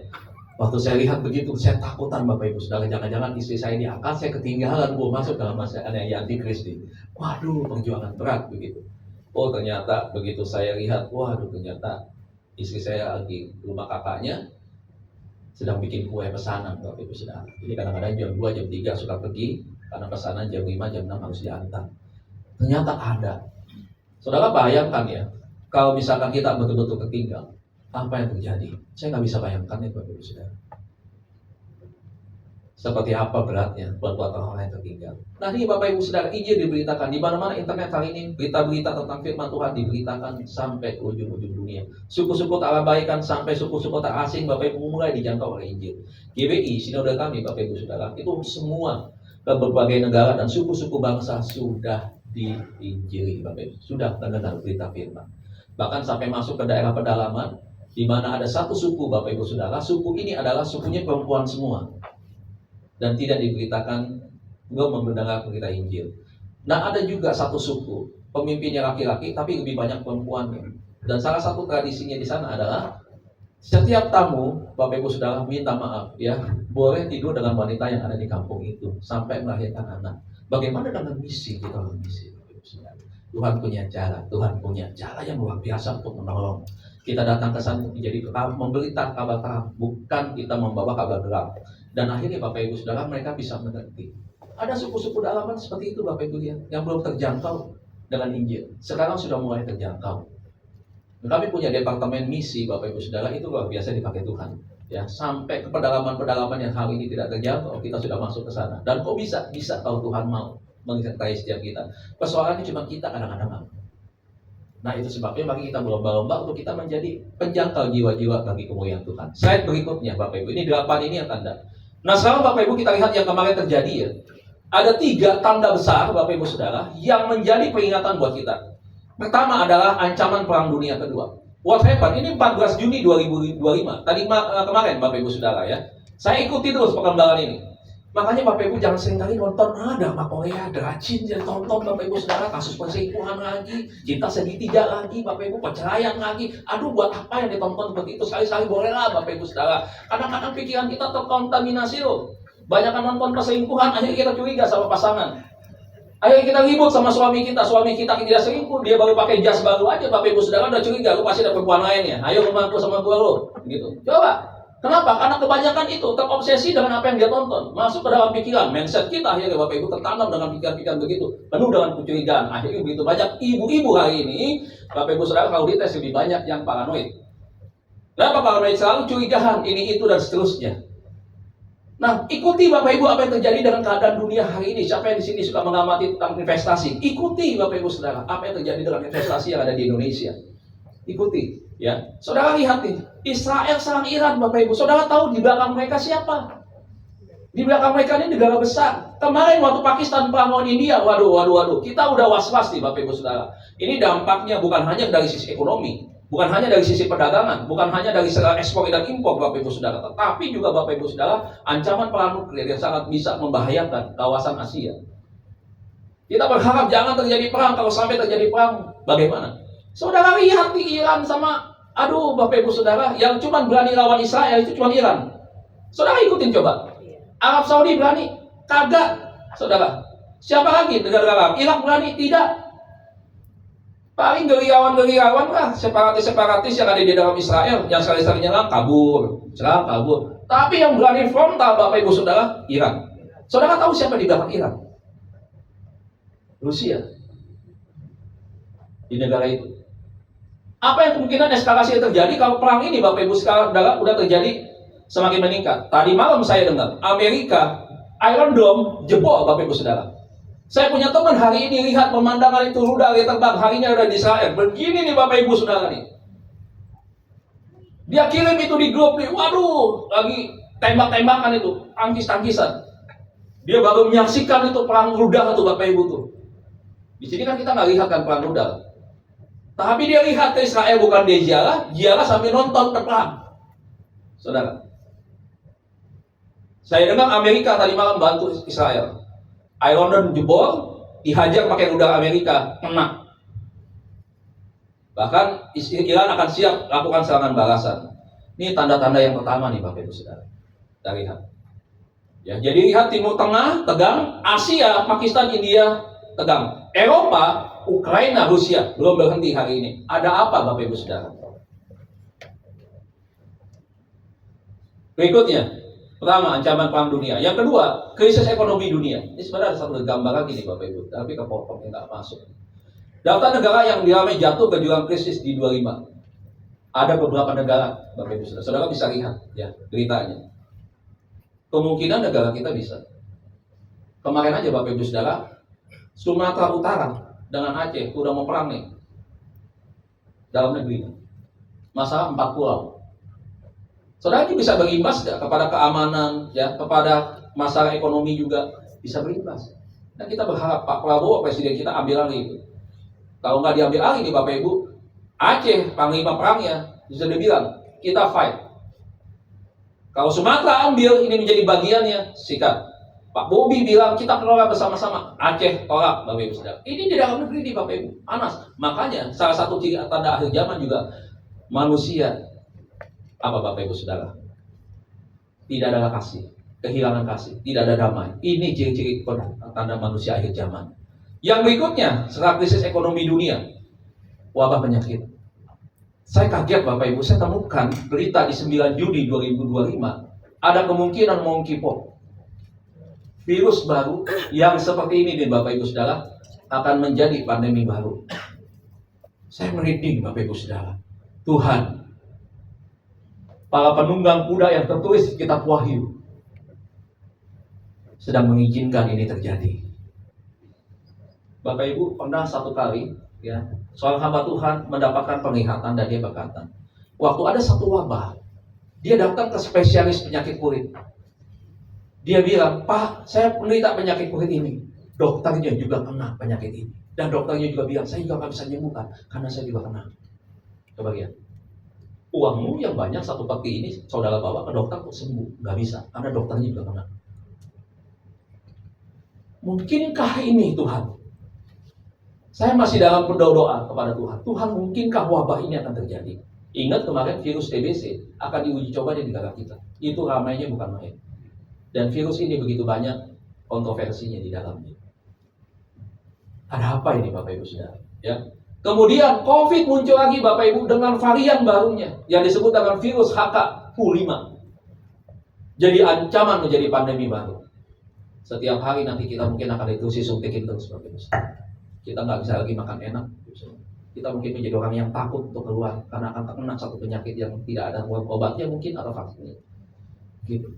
Waktu saya lihat begitu, saya takutan Bapak Ibu Saudara, jangan-jangan istri saya diangkat, saya ketinggalan, masuk dalam masa yang antikris ini. Waduh, perjuangan berat begitu. Ternyata begitu saya lihat, ternyata istri saya lagi rumah kakaknya, sedang bikin kue pesanan Bapak Ibu Saudara. Jadi kadang-kadang jam 2, jam 3 suka pergi, karena pesanan jam 5, jam 6 harus diantar. Ternyata ada. Saudara bayangkan ya, kalau misalkan kita betul-betul tertinggal, apa yang terjadi? Saya nggak bisa bayangkan ya Bapak Ibu Saudara. Seperti apa beratnya buat orang-orang yang tertinggal. Nah ini Bapak Ibu Saudara, Injil diberitakan di mana-mana internet kali ini, berita-berita tentang firman Tuhan diberitakan sampai ke ujung-ujung dunia. Suku-suku tak abaikan sampai suku-suku tak asing, Bapak Ibu mulai dijangkau oleh Injil. GBI, sinode kami Bapak Ibu Saudara, itu semua ke berbagai negara dan suku-suku bangsa sudah diinjili Bapak Ibu, sudah mendengar berita firman. Bahkan sampai masuk ke daerah pedalaman, di mana ada satu suku Bapak Ibu Saudara, suku ini adalah sukunya perempuan semua. Dan tidak diberitakan belum mendengar berita Injil. Nah ada juga satu suku pemimpinnya laki-laki tapi lebih banyak perempuannya. Dan salah satu tradisinya di sana adalah setiap tamu Bapak Ibu Saudara minta maaf ya, boleh tidur dengan wanita yang ada di kampung itu sampai melahirkan anak. Bagaimana dengan misi kita orang misi Bapak Ibu Saudara? Tuhan punya cara yang luar biasa untuk menolong. Kita datang ke sana menjadi memberita kabar terang, bukan kita membawa kabar gelap. Dan akhirnya Bapak Ibu Saudara mereka bisa mengerti. Ada suku-suku dalaman seperti itu Bapak Ibu yang belum terjangkau dengan Injil. Sekarang sudah mulai terjangkau. Kami punya departemen misi Bapak Ibu Saudara, itu luar biasa dipakai Tuhan. Ya, sampai ke pedalaman-pedalaman yang hari ini tidak terjangkau, kita sudah masuk ke sana. Dan kok bisa kalau Tuhan mau menyertai setiap kita. Persoalannya cuma kita kadang-kadang mau. Nah itu sebabnya bagi kita berlomba-lomba untuk kita menjadi penjangkau jiwa-jiwa bagi kemuliaan Tuhan. Slide berikutnya Bapak Ibu, ini 8 ini yang tanda. Nah sekarang Bapak Ibu kita lihat yang kemarin terjadi ya. Ada 3 tanda besar Bapak Ibu Saudara yang menjadi peringatan buat kita. Pertama adalah ancaman perang dunia kedua. What happened? Ini 14 Juni 2025. Tadi kemarin Bapak Ibu Saudara ya. Saya ikuti terus perkembangan ini. Makanya Bapak Ibu jangan sering kali nonton drama Korea, Dracin, jangan tonton Bapak Ibu Saudara, kasus perselingkuhan lagi, cinta segitiga lagi, Bapak Ibu perceraian lagi. Aduh buat apa yang ditonton begitu? Sekali-sekali bolehlah Bapak Ibu Saudara. Kadang-kadang pikiran kita terkontaminasi loh. Banyak nonton perselingkuhan, akhirnya kita curiga sama pasangan. Akhirnya kita ribut sama suami kita tidak selingkuh, dia baru pakai jas baru aja, Bapak Ibu Saudara udah curiga, lu pasti ada perempuan lainnya. Ayo rumahku sama gua lo, gitu. Coba. Kenapa? Karena kebanyakan itu terobsesi dengan apa yang dia tonton, masuk ke dalam pikiran, mindset kita akhirnya Bapak Ibu tertanam dengan pikiran-pikiran begitu, penuh dengan kecurigaan. Akhirnya begitu banyak ibu-ibu hari ini, Bapak Ibu Saudara kalau dites lebih banyak yang paranoid. Kenapa paranoid? Selalu curigaan ini itu dan seterusnya. Nah, ikuti Bapak Ibu apa yang terjadi dengan keadaan dunia hari ini. Siapa yang di sini suka mengamati tentang investasi? Ikuti Bapak Ibu Saudara apa yang terjadi dengan investasi yang ada di Indonesia. Ikuti. Ya, saudara lihat nih, Israel serang Iran, Bapak Ibu. Saudara tahu di belakang mereka siapa? Di belakang mereka ini negara besar. Kemarin waktu Pakistan perang lawan India, waduh, kita udah was-was nih, Bapak Ibu Saudara. Ini dampaknya bukan hanya dari sisi ekonomi, bukan hanya dari sisi perdagangan, bukan hanya dari segi ekspor dan impor, Bapak Ibu Saudara, tetapi juga Bapak Ibu Saudara, ancaman perang nuklir yang sangat bisa membahayakan kawasan Asia. Kita berharap jangan terjadi perang. Kalau sampai terjadi perang, bagaimana? Saudara lihat di Iran sama, Bapak Ibu Saudara, yang cuma berani lawan Israel itu cuma Iran. Saudara ikutin coba. Arab Saudi berani? Kagak, Saudara. Siapa lagi negara Arab? Irak berani? Tidak. Paling gerilyawan lah, separatis yang ada di dalam Israel, yang sekali-sekali nyerang kabur. Tapi yang berani frontal Bapak Ibu Saudara, Iran. Saudara tahu siapa di belakang Iran? Rusia. Di negara itu. Apa yang kemungkinan eskalasi yang terjadi kalau perang ini Bapak Ibu Saudara udah terjadi semakin meningkat. Tadi malam saya dengar Amerika Iron Dome jebol Bapak Ibu Saudara. Saya punya teman hari ini lihat pemandangan itu rudal yang terbang, harinya ada di Israel. Begini nih Bapak Ibu Saudara nih. Dia kirim itu di grup nih, waduh, lagi tembak-tembakan itu, tangkis-tangkisan. Dia baru menyaksikan itu perang rudal tuh Bapak Ibu tuh. Di sini kan kita nggak lihat kan perang rudal. Tapi dia lihat ke Israel bukan dia ziarah sambil nonton perang. Saudara. Saya dengar Amerika tadi malam bantu Israel. Iron Dome jebol, dihajar pakai rudal Amerika, kena. Bahkan Iran akan siap lakukan serangan balasan. Ini tanda-tanda yang pertama nih Bapak Ibu Saudara. Kita lihat. Ya, jadi lihat Timur Tengah tegang, Asia, Pakistan, India tegang. Eropa, Ukraina, Rusia belum berhenti hari ini. Ada apa Bapak Ibu Saudara? Berikutnya, pertama ancaman perang dunia. Yang kedua, krisis ekonomi dunia. Ini sebenarnya ada satu gambar lagi nih Bapak Ibu, tapi ke pokoknya nggak masuk. Daftar negara yang dialami jatuh ke jurang krisis di 25. Ada beberapa negara, Bapak Ibu Saudara. Saudara bisa lihat ya beritanya. Kemungkinan negara kita bisa. Kemarin aja Bapak Ibu Saudara, Sumatera Utara dengan Aceh udah mau perang nih dalam negeri. Masalah 4 pulau. Saudara ini bisa berimbas gak kepada keamanan, ya, kepada masalah ekonomi juga bisa berimbas. Dan kita berharap Pak Prabowo Presiden kita ambil alih itu. Kalau nggak diambil alih nih Bapak Ibu, Aceh panglima perangnya bisa dibilang kita fight. Kalau Sumatera ambil ini menjadi bagiannya, sikat. Pak Bobi bilang kita kelola bersama-sama. Aceh tolak Bapak Ibu Saudara. Ini di dalam negeri nih Bapak Ibu, panas. Makanya salah satu tanda akhir zaman juga manusia apa Bapak Ibu Saudara? Tidak ada kasih, kehilangan kasih, tidak ada damai. Ini ciri-ciri tanda manusia akhir zaman. Yang berikutnya, setelah krisis ekonomi dunia, wabah penyakit. Saya kaget Bapak Ibu, saya temukan berita di 9 Juni 2025, ada kemungkinan monkeypox. Virus baru yang seperti ini nih Bapak Ibu Saudara, akan menjadi pandemi baru. Saya merinding Bapak Ibu Saudara. Tuhan, para penunggang kuda yang tertulis di kitab Wahyu sedang mengizinkan ini terjadi. Bapak Ibu pernah satu kali ya, seorang hamba Tuhan mendapatkan penglihatan dan dia berkata, waktu ada satu wabah, dia datang ke spesialis penyakit kulit. Dia bilang, Pak, saya menderita penyakit kulit ini. Dokternya juga kena penyakit ini. Dan dokternya juga bilang, saya juga nggak bisa menyembuhkan karena saya juga kena. Coba lihat. Uangmu yang banyak satu peti ini saudara bawa ke dokter untuk sembuh, nggak bisa karena dokternya juga kena. Mungkinkah ini Tuhan? Saya masih dalam berdoa kepada Tuhan. Tuhan, mungkinkah wabah ini akan terjadi? Ingat kemarin virus TBC akan diuji coba di negara kita. Itu ramainya bukan main. Dan virus ini begitu banyak kontroversinya di dalamnya. Ada apa ini Bapak Ibu Saudara? Ya. Kemudian COVID muncul lagi Bapak Ibu dengan varian barunya yang disebut dengan virus HK-5. Jadi ancaman menjadi pandemi baru. Setiap hari nanti kita mungkin akan ditusi suntikin terus Bapak Ibu Saudara. Kita nggak bisa lagi makan enak. Kita mungkin menjadi orang yang takut untuk keluar karena akan terkena satu penyakit yang tidak ada obatnya mungkin atau vaksinnya. Gitu.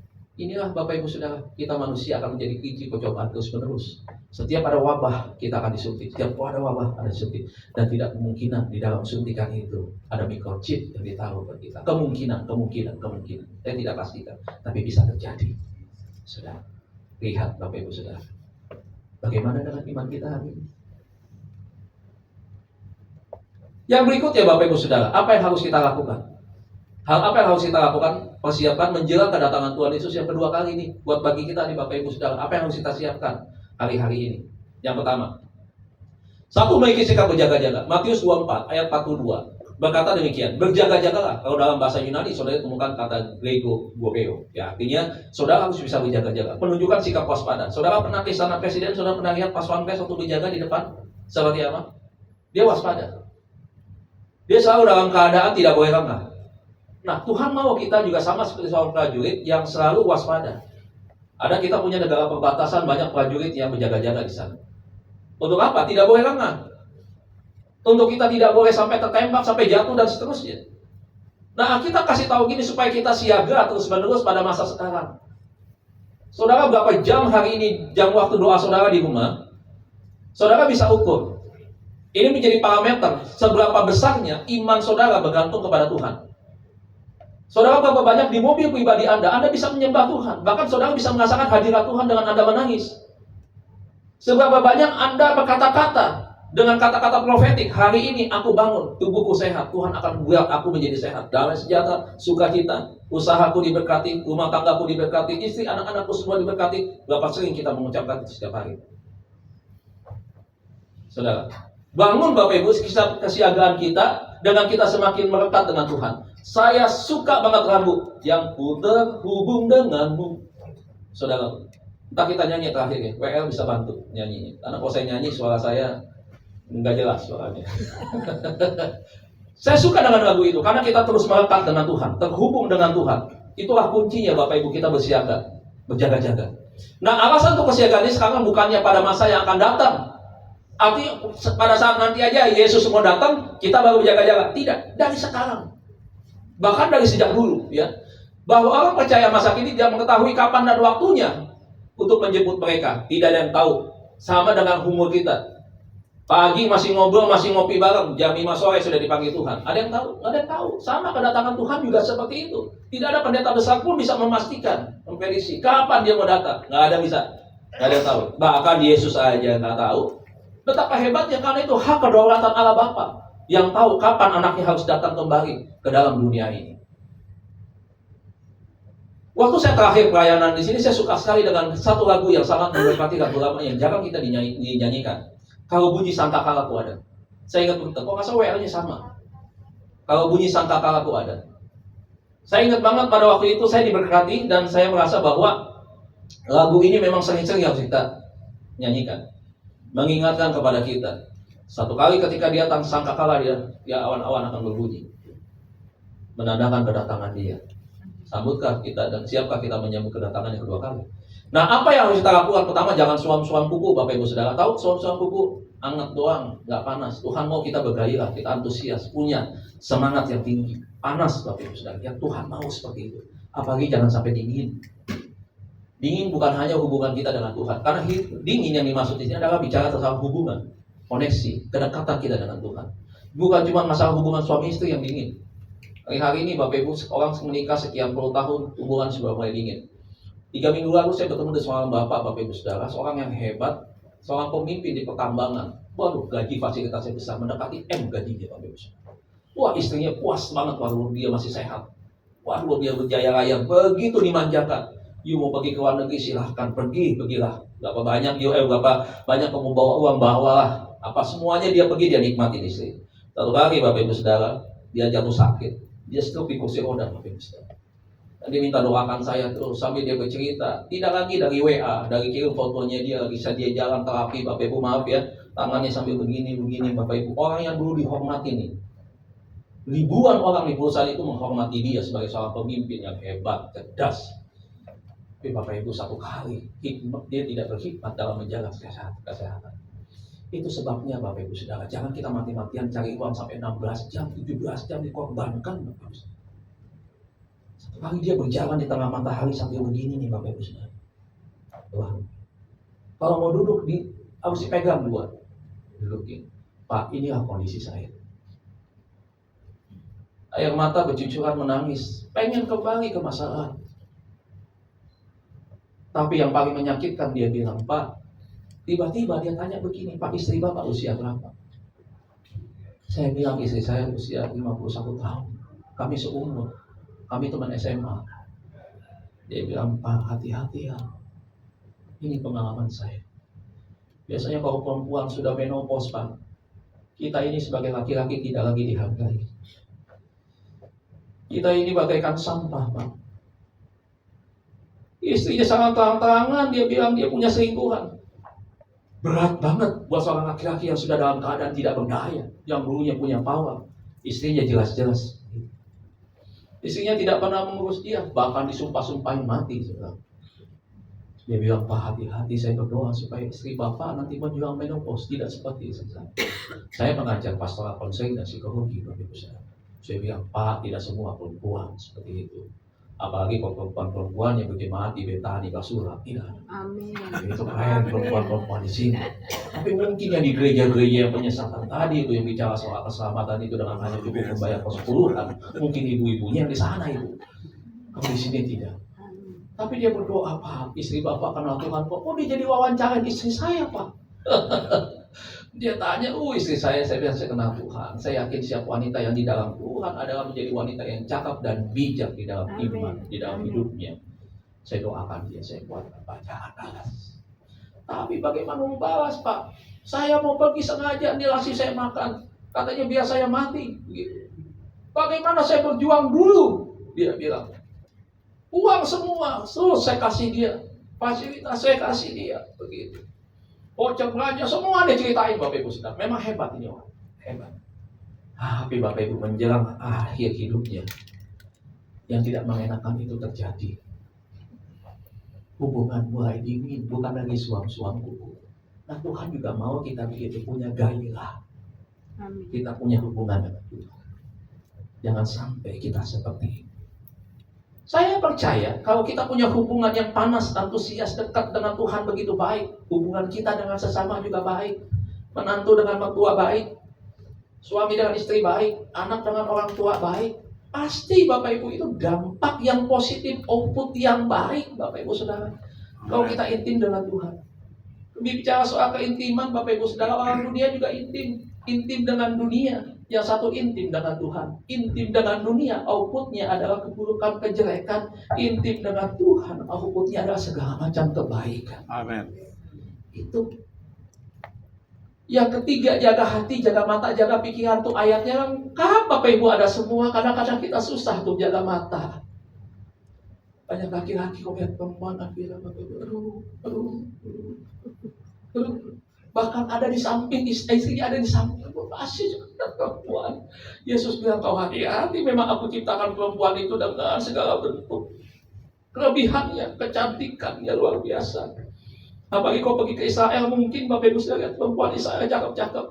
Inilah Bapak Ibu Saudara, kita manusia akan menjadi keji percobaan terus menerus. Setiap ada wabah kita akan disuntik. Setiap ada wabah ada disuntik. Dan tidak kemungkinan di dalam suntikan itu ada microchip yang ditaruh ke kita. Kemungkinan. Saya tidak pastikan, tapi bisa terjadi. Saudara, lihat Bapak Ibu Saudara, bagaimana dengan iman kita hari ini? Yang berikutnya Bapak Ibu Saudara, apa yang harus kita lakukan? Hal apa yang harus kita lakukan? Persiapkan menjelang kedatangan Tuhan Yesus yang kedua kali ini. Buat bagi kita nih Bapak Ibu Saudara, apa yang harus kita siapkan hari-hari ini? Yang pertama, satu, memiliki sikap berjaga-jaga. Matius 24 ayat 42 berkata demikian, berjaga-jagalah. Kalau dalam bahasa Yunani saudara temukan kata Grego Goreo. Ya, artinya saudara harus bisa berjaga-jaga, menunjukkan sikap waspada. Saudara pernah ke istana presiden, saudara pernah lihat pas pampres waktu berjaga di depan seperti apa? Dia waspada. Dia selalu dalam keadaan tidak boleh lengah. Nah, Tuhan mau kita juga sama seperti seorang prajurit yang selalu waspada. Ada kita punya negara perbatasan, banyak prajurit yang berjaga-jaga di sana. Untuk apa? Tidak boleh lengah. Untuk kita tidak boleh sampai tertembak, sampai jatuh dan seterusnya. Nah, kita kasih tahu gini supaya kita siaga terus-menerus pada masa sekarang. Saudara, berapa jam hari ini jam waktu doa saudara di rumah? Saudara bisa ukur. Ini menjadi parameter seberapa besarnya iman saudara bergantung kepada Tuhan. Saudara, berapa banyak di mobil pribadi Anda bisa menyembah Tuhan. Bahkan saudara bisa merasakan hadirat Tuhan dengan Anda menangis. Seberapa banyak Anda berkata-kata dengan kata-kata profetik, hari ini aku bangun, tubuhku sehat, Tuhan akan buat aku menjadi sehat. Damai sejahtera, sukacita, usahaku diberkati, rumah tanggaku diberkati, istri, anak-anakku semua diberkati. Berapa sering kita mengucapkan itu setiap hari? Saudara, bangun Bapak Ibu kesiagaan kita dengan kita semakin melekat dengan Tuhan. Saya suka banget lagu yang ku terhubung denganmu. Saudara, entah kita nyanyi terakhir ya, WL bisa bantu nyanyinya. Karena kalau saya nyanyi suara saya nggak jelas suaranya. Saya suka dengan lagu itu karena kita terus melekat dengan Tuhan, terhubung dengan Tuhan. Itulah kuncinya Bapak Ibu kita bersiaga, berjaga-jaga. Nah, alasan untuk kesiagaan ini sekarang bukannya pada masa yang akan datang. Artinya pada saat nanti aja Yesus mau datang, kita baru berjaga-jaga. Tidak, dari sekarang. Bahkan dari sejak dulu, ya. Bahwa orang percaya masa kini tidak mengetahui kapan dan waktunya untuk menjemput mereka. Tidak ada yang tahu. Sama dengan umur kita. Pagi masih ngobrol, masih ngopi bareng, jam 5 sore sudah dipanggil Tuhan. Ada yang tahu? Nggak ada yang tahu. Sama kedatangan Tuhan juga seperti itu. Tidak ada pendeta besar pun bisa memastikan, memprediksi kapan dia mau datang. Nggak ada bisa. Nggak ada yang tahu. Bahkan Yesus aja nggak tahu. Betapa hebatnya, karena itu hak kedaulatan Allah Bapa yang tahu kapan anaknya harus datang kembali ke dalam dunia ini. Waktu saya terakhir pelayanan di sini, saya suka sekali dengan satu lagu yang sangat memberkati, lagu lama yang jarang kita dinyanyikan. Kalau bunyi sangkakalaku ada. Saya ingat betul, kok nggak salah WR-nya sama. Kalau bunyi sangkakalaku ada. Saya ingat banget pada waktu itu saya diberkati dan saya merasa bahwa lagu ini memang sering-sering harus kita nyanyikan. Mengingatkan kepada kita. Satu kali ketika dia sangkakala, dia awan-awan akan berbunyi. Menandakan kedatangan dia. Sambutkah kita dan siapkah kita menyambut kedatangan yang kedua kali? Nah, apa yang harus kita lakukan? Pertama, jangan suam-suam kuku, Bapak Ibu Saudara. Tahu suam-suam kuku? Anget doang, nggak panas. Tuhan mau kita bergairah, kita antusias, punya semangat yang tinggi. Panas, Bapak Ibu Saudara. Ya, Tuhan mau seperti itu. Apalagi jangan sampai dingin. Dingin bukan hanya hubungan kita dengan Tuhan. Karena dingin yang dimaksud di sini adalah bicara tentang hubungan, koneksi, kedekatan kita dengan Tuhan. Bukan cuma masalah hubungan suami istri yang dingin. Hari ini Bapak Ibu, orang menikah sekian puluh tahun, hubungan sudah mulai dingin. 3 minggu lalu saya bertemu dengan seorang Bapak Ibu Saudara, seorang yang hebat, seorang pemimpin di pertambangan. Waduh, gaji fasilitasnya besar, mendekati M gajinya Bapak Ibu Saudara. Wah, istrinya puas banget, waduh dia masih sehat. Waduh, dia berjaya raya, begitu dimanjakan. You mau pergi ke luar negeri, silahkan pergilah. Berapa banyak kamu bawa uang, bawalah. Apa semuanya dia pergi, dia nikmatin istri. Satu kali Bapak Ibu Saudara, dia jatuh sakit, dia stroke di kursi roda Bapak Ibu Saudara. Dan dia minta doakan saya terus sambil dia bercerita. Tidak lagi dari WA, dari kirim fotonya dia, bisa dia jalan terapi Bapak Ibu, maaf ya, tangannya sambil begini Bapak Ibu. Orang yang dulu dihormati nih, ribuan orang di perusahaan itu menghormati dia sebagai seorang pemimpin yang hebat, cerdas. Tapi Bapak Ibu satu kali dia tidak berkhidmat dalam menjaga kesehatan. Itu sebabnya Bapak Ibu Saudara, jangan kita mati-matian cari uang sampai 16 jam, 17 jam dikorbankan Bapak Ibu Saudara. Satu kali dia berjalan di tengah matahari sambil begini nih Bapak Ibu Saudara. Wah. Kalau mau duduk harus dipegang dua. Dudukin. Pak, inilah kondisi saya. Air mata bercucuran menangis, pengen kembali ke masa lalu. Tapi yang paling menyakitkan dia bilang, Pak, tiba-tiba dia tanya begini, Pak, istri Bapak usia berapa? Saya bilang istri saya usia 51 tahun. Kami seumur, kami teman SMA. Dia bilang, Pak, hati-hati ya. Ini pengalaman saya. Biasanya kalau perempuan sudah menopause, Pak, kita ini sebagai laki-laki tidak lagi dihargai. Kita ini bagaikan sampah, Pak. Istrinya sangat terang-terangan, dia bilang dia punya selingkuhan. Berat banget buat seorang laki-laki yang sudah dalam keadaan tidak berdaya, yang dulunya punya power. Istrinya jelas-jelas. Istrinya tidak pernah mengurus dia, bahkan disumpah-sumpahin mati. Dia bilang, Pak, hati-hati, saya berdoa supaya istri Bapak nanti menjelang menopause tidak seperti istri saya. Saya mengajar pastoral konseling dan psikologi, Bapak Ibu Saudara. Saya bilang, Pak, tidak semua perempuan seperti itu. Apalagi perempuan-perempuan yang berjemaat di Betani Basura. Tidak. Amin. Itu keren perempuan-perempuan di sini. Tapi mungkin yang di gereja-gereja yang penyesatan tadi itu, yang bicara soal keselamatan itu dengan hanya cukup membayar persepuluhan, mungkin ibu-ibunya yang di sana itu. Kalau di sini tidak. Tapi dia berdoa, Pak, istri Bapak kenal Tuhan kok. Oh, dia jadi wawancara istri saya, Pak. Dia tanya, istri saya bilang saya kenal Tuhan. Saya yakin siap wanita yang di dalam Tuhan adalah menjadi wanita yang cakap dan bijak di dalam iman, di dalam hidupnya. Saya doakan dia, saya buat bacaan balas. Tapi bagaimana mau balas, Pak? Saya mau pergi sengaja, dia kasih saya makan. Katanya biar saya mati. Begitu. Bagaimana saya berjuang dulu? Dia bilang. Uang semua, terus saya kasih dia. Fasilitas saya kasih dia. Begitu. Voucher belanja, semua dia ceritain Bapak Ibu Saudara. Memang hebat ini orang. Hebat. Tapi Bapak Ibu menjelang akhir hidupnya, yang tidak mengenakan itu terjadi. Hubungan mulai dingin, bukan lagi suam-suam kuku. Nah Tuhan juga mau kita begitu, punya gairah. Amin. Kita punya hubungan dengan Tuhan. Jangan sampai kita seperti ini. Saya percaya kalau kita punya hubungan yang panas, antusias, dekat dengan Tuhan begitu baik, hubungan kita dengan sesama juga baik, menantu dengan mertua baik, suami dengan istri baik, anak dengan orang tua baik, pasti Bapak Ibu itu dampak yang positif, output yang baik, Bapak Ibu Saudara. Kalau kita intim dengan Tuhan. Bicara soal keintiman, Bapak Ibu Saudara, orang dunia juga intim dengan dunia. Yang satu intim dengan Tuhan, intim dengan dunia, outputnya adalah keburukan, kejelekan. Intim dengan Tuhan, outputnya adalah segala macam kebaikan. Amin. Itu. Yang ketiga, jaga hati, jaga mata, jaga pikiran. Tuh ayatnya lengkap, Bapak Ibu, ada semua. Kadang-kadang kita susah tuh jaga mata. Banyak laki-laki kok lihat perempuan akhirnya, Bapak Ibu, aduh. Bahkan ada di samping, istrinya ada di samping, masih juga perempuan. Yesus bilang, kau hati-hati, memang aku ciptakan perempuan itu dengan segala bentuk kelebihannya, kecantikannya luar biasa. Apalagi kau pergi ke Israel, mungkin Bapak Ibu sudah lihat perempuan Israel cakep-cakep.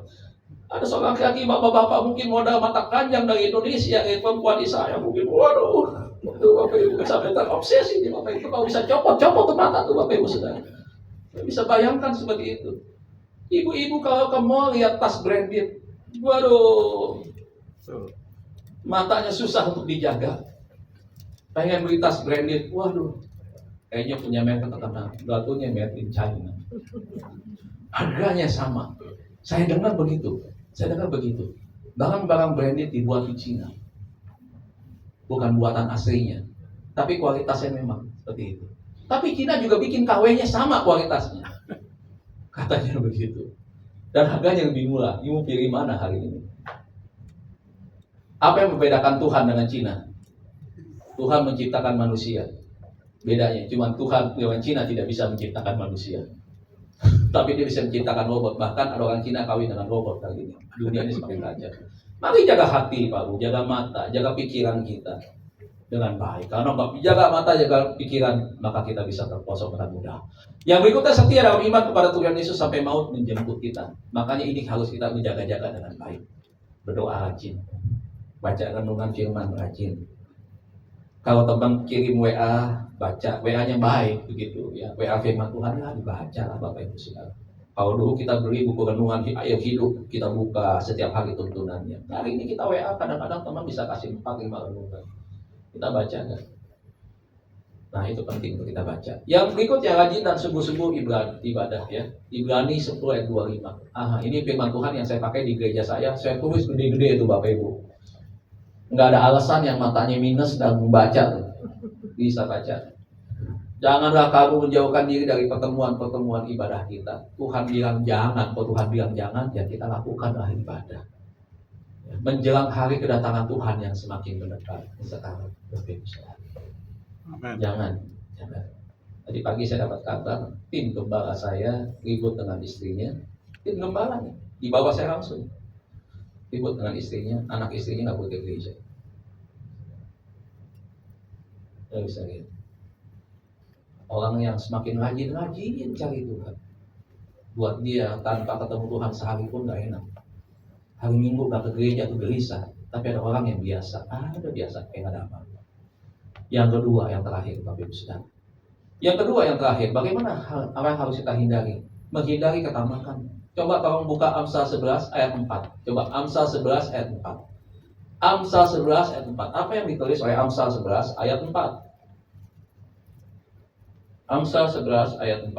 Ada seorang laki-laki, bapak-bapak mungkin modal mata keranjang dari Indonesia, perempuan Israel mungkin, waduh, Bapak Ibu sampai terobsesi nih Bapak Ibu. Kalau bisa copot tuh mata tuh Bapak Ibu sudah. Bisa bayangkan seperti itu. Ibu-ibu kalau ke mall lihat tas branded, waduh, matanya susah untuk dijaga. Pengen beli tas branded, waduh, kayaknya punya merek terkenal, batunya made in China. Harganya sama. Saya dengar begitu. Barang-barang branded dibuat di Cina, bukan buatan aslinya, tapi kualitasnya memang seperti itu. Tapi Cina juga bikin KW-nya sama kualitasnya. Katanya begitu. Dan harganya lebih murah. Ibu pilih mana hari ini? Apa yang membedakan Tuhan dengan Cina? Tuhan menciptakan manusia. Bedanya, cuma Tuhan dengan Cina tidak bisa menciptakan manusia. Tapi dia bisa menciptakan robot. Bahkan ada orang Cina kawin dengan robot kali ini. Dunia ini semakin tajam. Mari jaga hati, Pak Bu, jaga mata, jaga pikiran kita dengan baik. Karena jaga mata, jaga pikiran, maka kita bisa terpelosok dengan mudah. Yang berikutnya, setia dalam iman kepada Tuhan Yesus sampai maut menjemput kita. Makanya ini harus kita menjaga-jaga dengan baik. Berdoa rajin, baca renungan firman rajin. Kalau teman kirim WA, baca WA-nya baik begitu ya. WA firman Tuhan ya dibaca lah Bapak Ibu Saudara. Kalau dulu kita beli buku renungan Ayat Hidup, kita buka setiap hari tuntunannya. Hari ini kita WA, kadang-kadang teman bisa kasih 4-5 renungan. Kita baca kan? Nah itu penting untuk kita baca. Yang berikutnya, rajin dan sungguh-sungguh ibadah ya. Ibrani 10 ayat 25. Ini firman Tuhan yang saya pakai di gereja saya. Saya tulis gede-gede itu Bapak Ibu. Nggak ada alasan yang matanya minus dan membaca tuh. Bisa baca. Janganlah kamu menjauhkan diri dari pertemuan-pertemuan ibadah kita. Tuhan bilang jangan, kalau Tuhan bilang jangan, ya kita lakukanlah ibadah. Menjelang hari kedatangan Tuhan yang semakin mendekat sekarang. Jangan. Tadi pagi saya dapat kabar, tim gembala saya ribut dengan istrinya. Tim gembala nih, di bawah saya langsung ribut dengan istrinya, anak istrinya nggak boleh ke gereja. Saya bisa lihat. Orang yang semakin rajin cari Tuhan. Buat dia tanpa ketemu Tuhan sehari pun gak enak. Hari Minggu gak ke gereja tuh gelisah. Tapi ada orang yang biasa. Ada biasa kayak gak ada apa. Yang kedua, yang terakhir Bapak Ibu Saudara. Yang kedua, yang terakhir, bagaimana apa yang harus kita hindari? Menghindari ketamakan. Coba tolong buka Amsal 11 ayat 4. Coba Amsal 11 ayat 4. Amsal 11 ayat 4. Apa yang ditulis oleh Amsal 11 ayat 4? Amsal 11 ayat 4.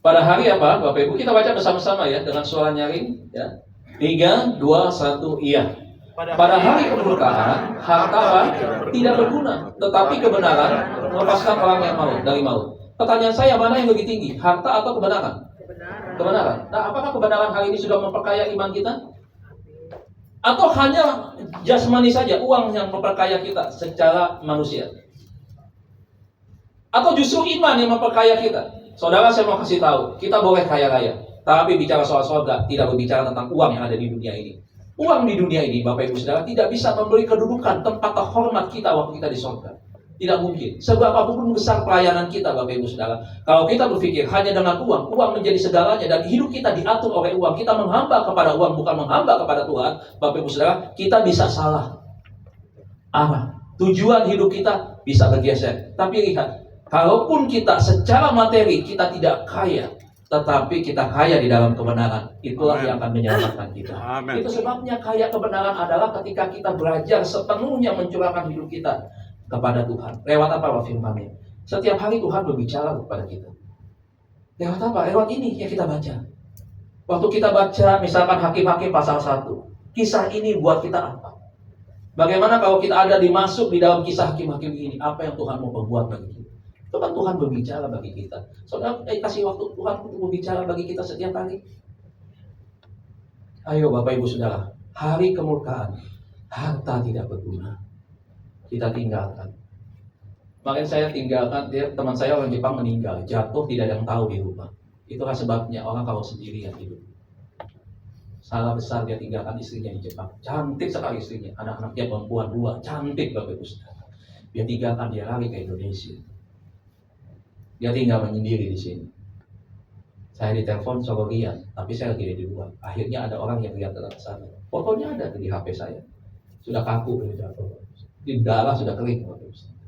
Pada hari apa Bapak Ibu? Kita baca bersama-sama ya dengan suara nyaring ya. 3, 2, 1, iya. Pada hari kemurkaan, harta tidak berguna, tetapi kebenaran melepaskan orang yang maut dari maut. Pertanyaan saya, mana yang lebih tinggi, harta atau kebenaran? Kebenaran. Nah, apakah kebenaran hari ini sudah memperkaya iman kita? Atau hanya jasmani saja, uang yang memperkaya kita secara manusia? Atau justru iman yang memperkaya kita? Saudara, saya mau kasih tahu, kita boleh kaya raya, tapi bicara soal surga tidak berbicara tentang uang yang ada di dunia ini. Uang di dunia ini, Bapak Ibu Saudara, tidak bisa memberi kedudukan tempat terhormat kita waktu kita di surga. Tidak mungkin. Seberapapun besar pelayanan kita, Bapak Ibu Saudara, kalau kita berpikir hanya dengan uang, uang menjadi segalanya, dan hidup kita diatur oleh uang, kita menghamba kepada uang, bukan menghamba kepada Tuhan, Bapak Ibu Saudara, kita bisa salah arah. Tujuan hidup kita bisa bergeser. Tapi lihat, kalaupun kita secara materi kita tidak kaya, tetapi kita kaya di dalam kebenaran, itulah yang akan menyelamatkan kita. Amen. Itu sebabnya kaya kebenaran adalah ketika kita belajar sepenuhnya mencurahkan hidup kita kepada Tuhan. Lewat apa firman-Nya? Setiap hari Tuhan berbicara kepada kita. Lewat apa? Lewat ini yang kita baca. Waktu kita baca misalkan Hakim-Hakim pasal 1, kisah ini buat kita apa? Bagaimana kalau kita ada dimasuk di dalam kisah Hakim-Hakim ini? Apa yang Tuhan mau berbuat bagi kita? Itu kan Tuhan berbicara bagi kita. Saudara, kasih waktu Tuhan untuk berbicara bagi kita setiap hari. Ayo Bapak Ibu Saudara, hari kemurkaan, harta tidak berguna, kita tinggalkan. Makanya saya tinggalkan, teman saya orang Jepang meninggal, jatuh tidak ada yang tahu di rumah. Itulah sebabnya orang kalau sendirian hidup. Salah besar dia tinggalkan istrinya di Jepang. Cantik sekali istrinya, anak-anaknya perempuan 2, cantik Bapak Ibu Saudara. Dia tinggalkan, dia lari ke Indonesia. Dia tinggal menyendiri di sini. Saya ditelepon suruh lihat, tapi saya lagi di luar. Akhirnya ada orang yang lihat ke sana. Fotonya ada di HP saya. Sudah kaku, jatuh. Di darah sudah kering,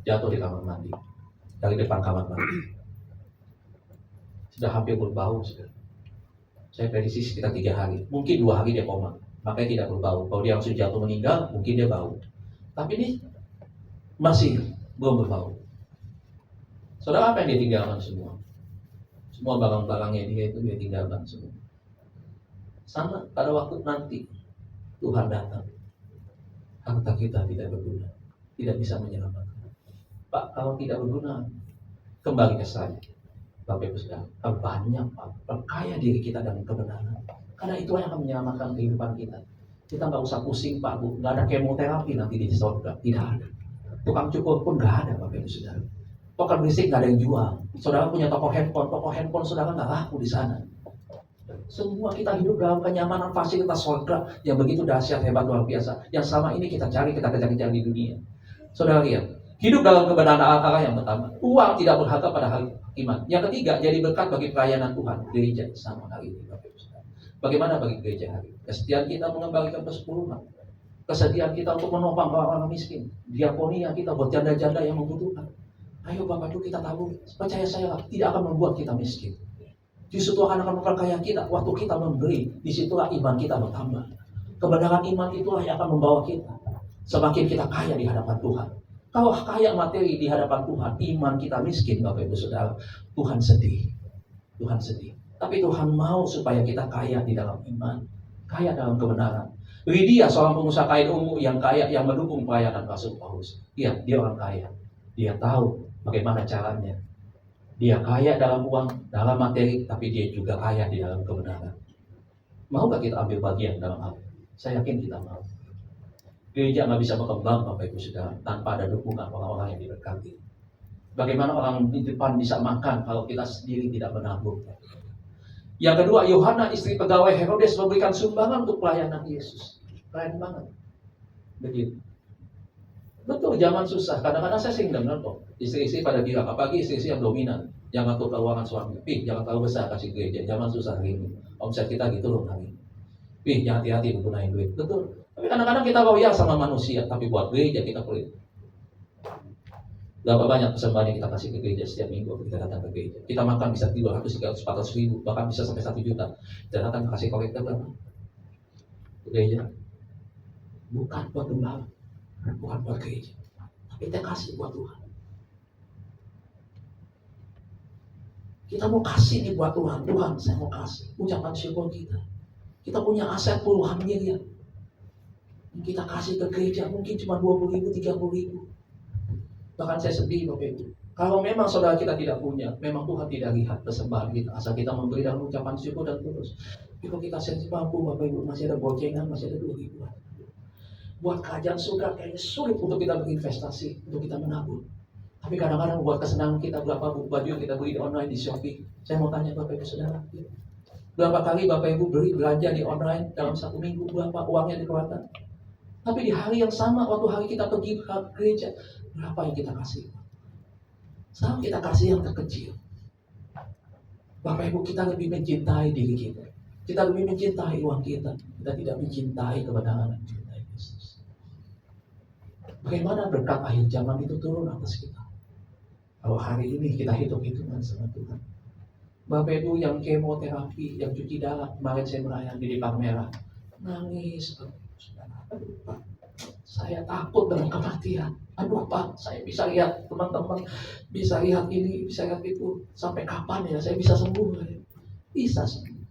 jatuh di kamar mandi, dari depan kamar mandi. Sudah hampir berbau. Saya prediksi sekitar 3 hari, mungkin 2 hari dia koma, makanya tidak berbau. Kalau dia langsung jatuh meninggal, mungkin dia bau. Tapi ini masih belum berbau. Saudara, apa yang dia tinggalkan semua? Semua barang-barangnya dia itu dia tinggalkan semua. Sama pada waktu nanti Tuhan datang, harta kita tidak berguna, tidak bisa menyelamatkan. Pak, kalau tidak berguna, kembali ke saya. Bapak Ibu Saudara, banyak Pak, perkaya diri kita dalam kebenaran. Karena itu yang akan menyelamatkan kehidupan kita. Kita nggak usah pusing Pak, Bu, nggak ada kemoterapi nanti di surga, tidak ada. Tukang cukur pun nggak ada Bapak Ibu Saudara. Toko listrik nggak ada yang jual. Saudara punya toko handphone saudara nggak laku di sana. Semua kita hidup dalam kenyamanan fasilitas surga yang begitu dahsyat, hebat, luar biasa. Yang selama ini kita cari, kita kejar-kejar di dunia. Saudara lihat, hidup dalam kebenaran Allah yang pertama. Uang tidak berharga pada hal iman. Yang ketiga, jadi berkat bagi pelayanan Tuhan. Gereja sama hari ini. Bagaimana bagi gereja hari ini? Kesetiaan kita mengembalikan persepuluhan. Kesediaan kita untuk menopang orang-orang miskin. Diakonia kita buat janda-janda yang membutuhkan. Ayo Bapak Ibu kita tabur. Percaya saya tidak akan membuat kita miskin. Justru Tuhan akan memperkaya kita. Waktu kita memberi, disitulah iman kita bertambah. Kebenaran iman itulah yang akan membawa kita. Semakin kita kaya di hadapan Tuhan. Kalau kaya materi di hadapan Tuhan, iman kita miskin Bapak Ibu Saudara, Tuhan sedih. Tuhan sedih. Tapi Tuhan mau supaya kita kaya di dalam iman, kaya dalam kebenaran. Lydia, seorang pengusaha kain ungu yang kaya, yang mendukung pelayanan Rasul Paulus. Iya, dia orang kaya. Dia tahu bagaimana caranya. Dia kaya dalam uang, dalam materi, tapi dia juga kaya di dalam kebenaran. Mau gak kita ambil bagian dalam hal? Saya yakin kita mau. Gereja nggak bisa berkembang Bapak Ibu Saudara tanpa ada dukungan orang-orang yang diberkati. Bagaimana orang di depan bisa makan kalau kita sendiri tidak menabung? Yang kedua, Yohana istri pegawai Herodes memberikan sumbangan untuk pelayanan Yesus. Keren banget. Begitu. Betul, zaman susah. Kadang-kadang saya sering dengar kok, istri-istri pada bilang, apalagi istri-istri yang dominan, yang ngatur keuangan suami. Jangan terlalu besar kasih gereja. Zaman susah hari ini. Omset kita gitu loh hari ini. Jangan hati-hati menggunakan duit. Betul. Tapi kadang-kadang kita loyal sama manusia, tapi buat gereja kita pelit. Berapa banyak persembahan yang kita kasih ke gereja setiap minggu kita datang ke gereja. Kita makan bisa 200, 300, 400 ribu, bahkan bisa sampai 1 juta. Dan datang kasih kolektor berapa? Ke gereja. Bukan buat gembala, bukan buat gereja, tapi kita kasih buat Tuhan. Kita mau kasih nih buat Tuhan. Tuhan, saya mau kasih. Ucapan syukur kita. Kita punya aset puluhan miliar. Kita kasih ke gereja mungkin cuma 20 ribu, 30 ribu. Bahkan saya sedih Bapak Ibu. Kalau memang saudara kita tidak punya, memang Tuhan tidak lihat persembahan kita. Asal kita memberi dalam ucapan syukur dan tulus. Kalau kita sensi mampu Bapak Ibu, masih ada gocengan, masih ada 2 ribuan. Buat kerajaan surga kayaknya sulit untuk kita berinvestasi, untuk kita menabung. Tapi kadang-kadang buat kesenangan kita, berapa baju yang kita beli di online, di Shopee. Saya mau tanya Bapak Ibu Saudara, berapa kali Bapak Ibu beli belanja di online dalam 1 minggu, berapa uangnya dikeluarkan? Tapi di hari yang sama, waktu hari kita pergi ke gereja, berapa yang kita kasih? Sekarang kita kasih yang terkecil. Bapak Ibu, kita lebih mencintai diri kita. Kita lebih mencintai uang kita. Kita tidak mencintai kebenaran dan mencintai Yesus. Bagaimana berkat akhir zaman itu turun atas kita? Kalau hari ini kita hitung-hitungan sama Tuhan. Bapak Ibu yang kemoterapi, yang cuci darah, kemarin saya melayani di Palmerah, nangis. Aduh Pak, saya takut dengan kematian. Aduh Pak, saya bisa lihat teman-teman, bisa lihat ini, bisa lihat itu. Sampai kapan ya saya bisa sembuh? Bisa sembuh.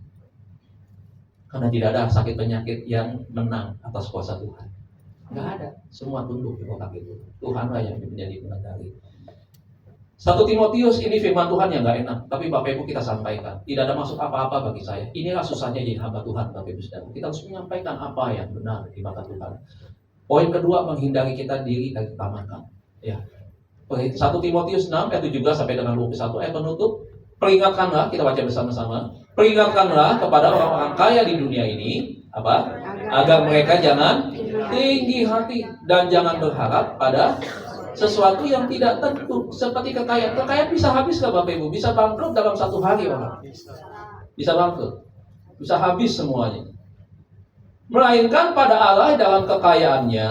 Karena tidak ada sakit penyakit yang menang atas kuasa Tuhan. Nggak ada, semua tunduk di kotak itu. Tuhanlah yang menjadi pengendali. 1 Timotius ini firman Tuhan yang nggak enak, tapi Bapak Ibu kita sampaikan. Tidak ada maksud apa-apa bagi saya. Inilah susahnya jadi hamba Tuhan, Bapak Ibu Saudara. Kita harus menyampaikan apa yang benar di mata Tuhan. Poin kedua, menghindari kita diri dari ketamakan. Ya. 1 Timotius 6 ayat 17 sampai dengan 21 ayat penutup. Peringatkanlah, kita baca bersama-sama. Peringatkanlah kepada orang-orang kaya di dunia ini, apa? Agar mereka jangan tinggi hati dan jangan berharap pada sesuatu yang tidak tentu, seperti kekayaan. Kekayaan bisa habis ke Bapak Ibu, bisa bangkrut dalam 1 hari orang. Bisa bangkrut, bisa habis semuanya. Melainkan pada Allah dalam kekayaannya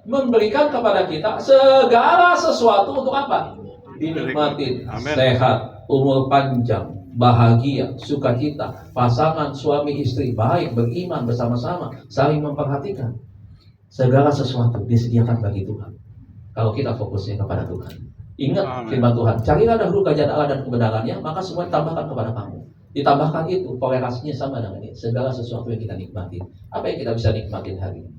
memberikan kepada kita segala sesuatu untuk apa? Dinikmatin, sehat, umur panjang, bahagia, sukacita, pasangan, suami, istri, baik, beriman bersama-sama, saling memperhatikan. Segala sesuatu disediakan bagi Tuhan. Kalau kita fokusnya kepada Tuhan. Ingat firman Tuhan, carilah dahulu kerajaan Allah dan kebenarannya, maka semua ditambahkan kepada kamu. Ditambahkan itu, korelasinya sama dengan ini. Segala sesuatu yang kita nikmati. Apa yang kita bisa nikmatin hari ini?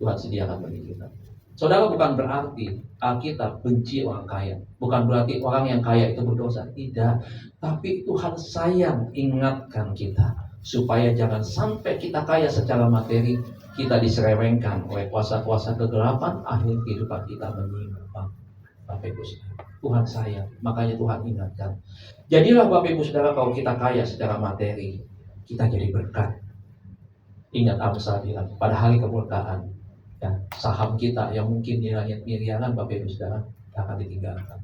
Tuhan sediakan bagi kita. Saudara, bukan berarti Alkitab benci orang kaya. Bukan berarti orang yang kaya itu berdosa. Tidak. Tapi Tuhan sayang ingatkan kita. Supaya jangan sampai kita kaya secara materi, kita diserewengkan oleh kuasa-kuasa kegelapan, akhir kehidupan kita menyimpang. Bapak Ibu Saudara, Tuhan sayang, makanya Tuhan ingatkan. Jadilah Bapak Ibu Saudara, kalau kita kaya secara materi, kita jadi berkat. Ingat Amsal bilang, pada hari kemurkaan, ya, saham kita yang mungkin nilainya miliaran, Bapak Ibu Saudara, akan ditinggalkan.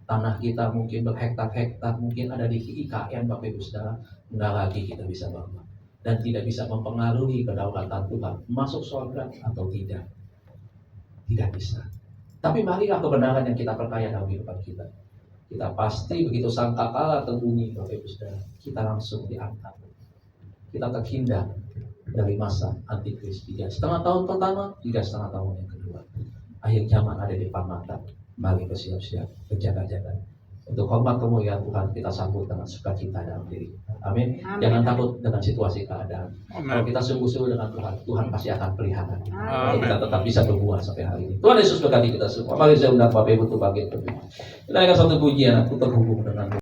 Tanah kita mungkin berhektar-hektar, mungkin ada di IKN, Bapak Ibu Saudara, enggak lagi kita bisa bangun. Dan tidak bisa mempengaruhi kedaulatan Tuhan, masuk surga atau tidak. Tidak bisa. Tapi marilah kebenaran yang kita perkaya dalam kehidupan kita. Kita pasti begitu sangkakala terbunyi, Bapak Ibu Saudara, kita langsung diangkat. Kita terhindar dari masa antikris 3,5 tahun pertama, 3,5 tahun yang kedua. Akhir zaman ada di depan mata. Mari bersiap-siap, berjaga-jaga. Untuk hormat kemuliaan Tuhan, kita sambut dengan sukacita dalam diri. Amin. Jangan takut dengan situasi keadaan. Kalau kita sungguh-sungguh dengan Tuhan, Tuhan pasti akan pelihara kita. Kita tetap bisa berbuah sampai hari ini. Tuhan Yesus berkati kita semua. Mari saya undang Bapak Ibu untuk bangkit berdiri. Kita akan satu pujian, aku terhubung dengan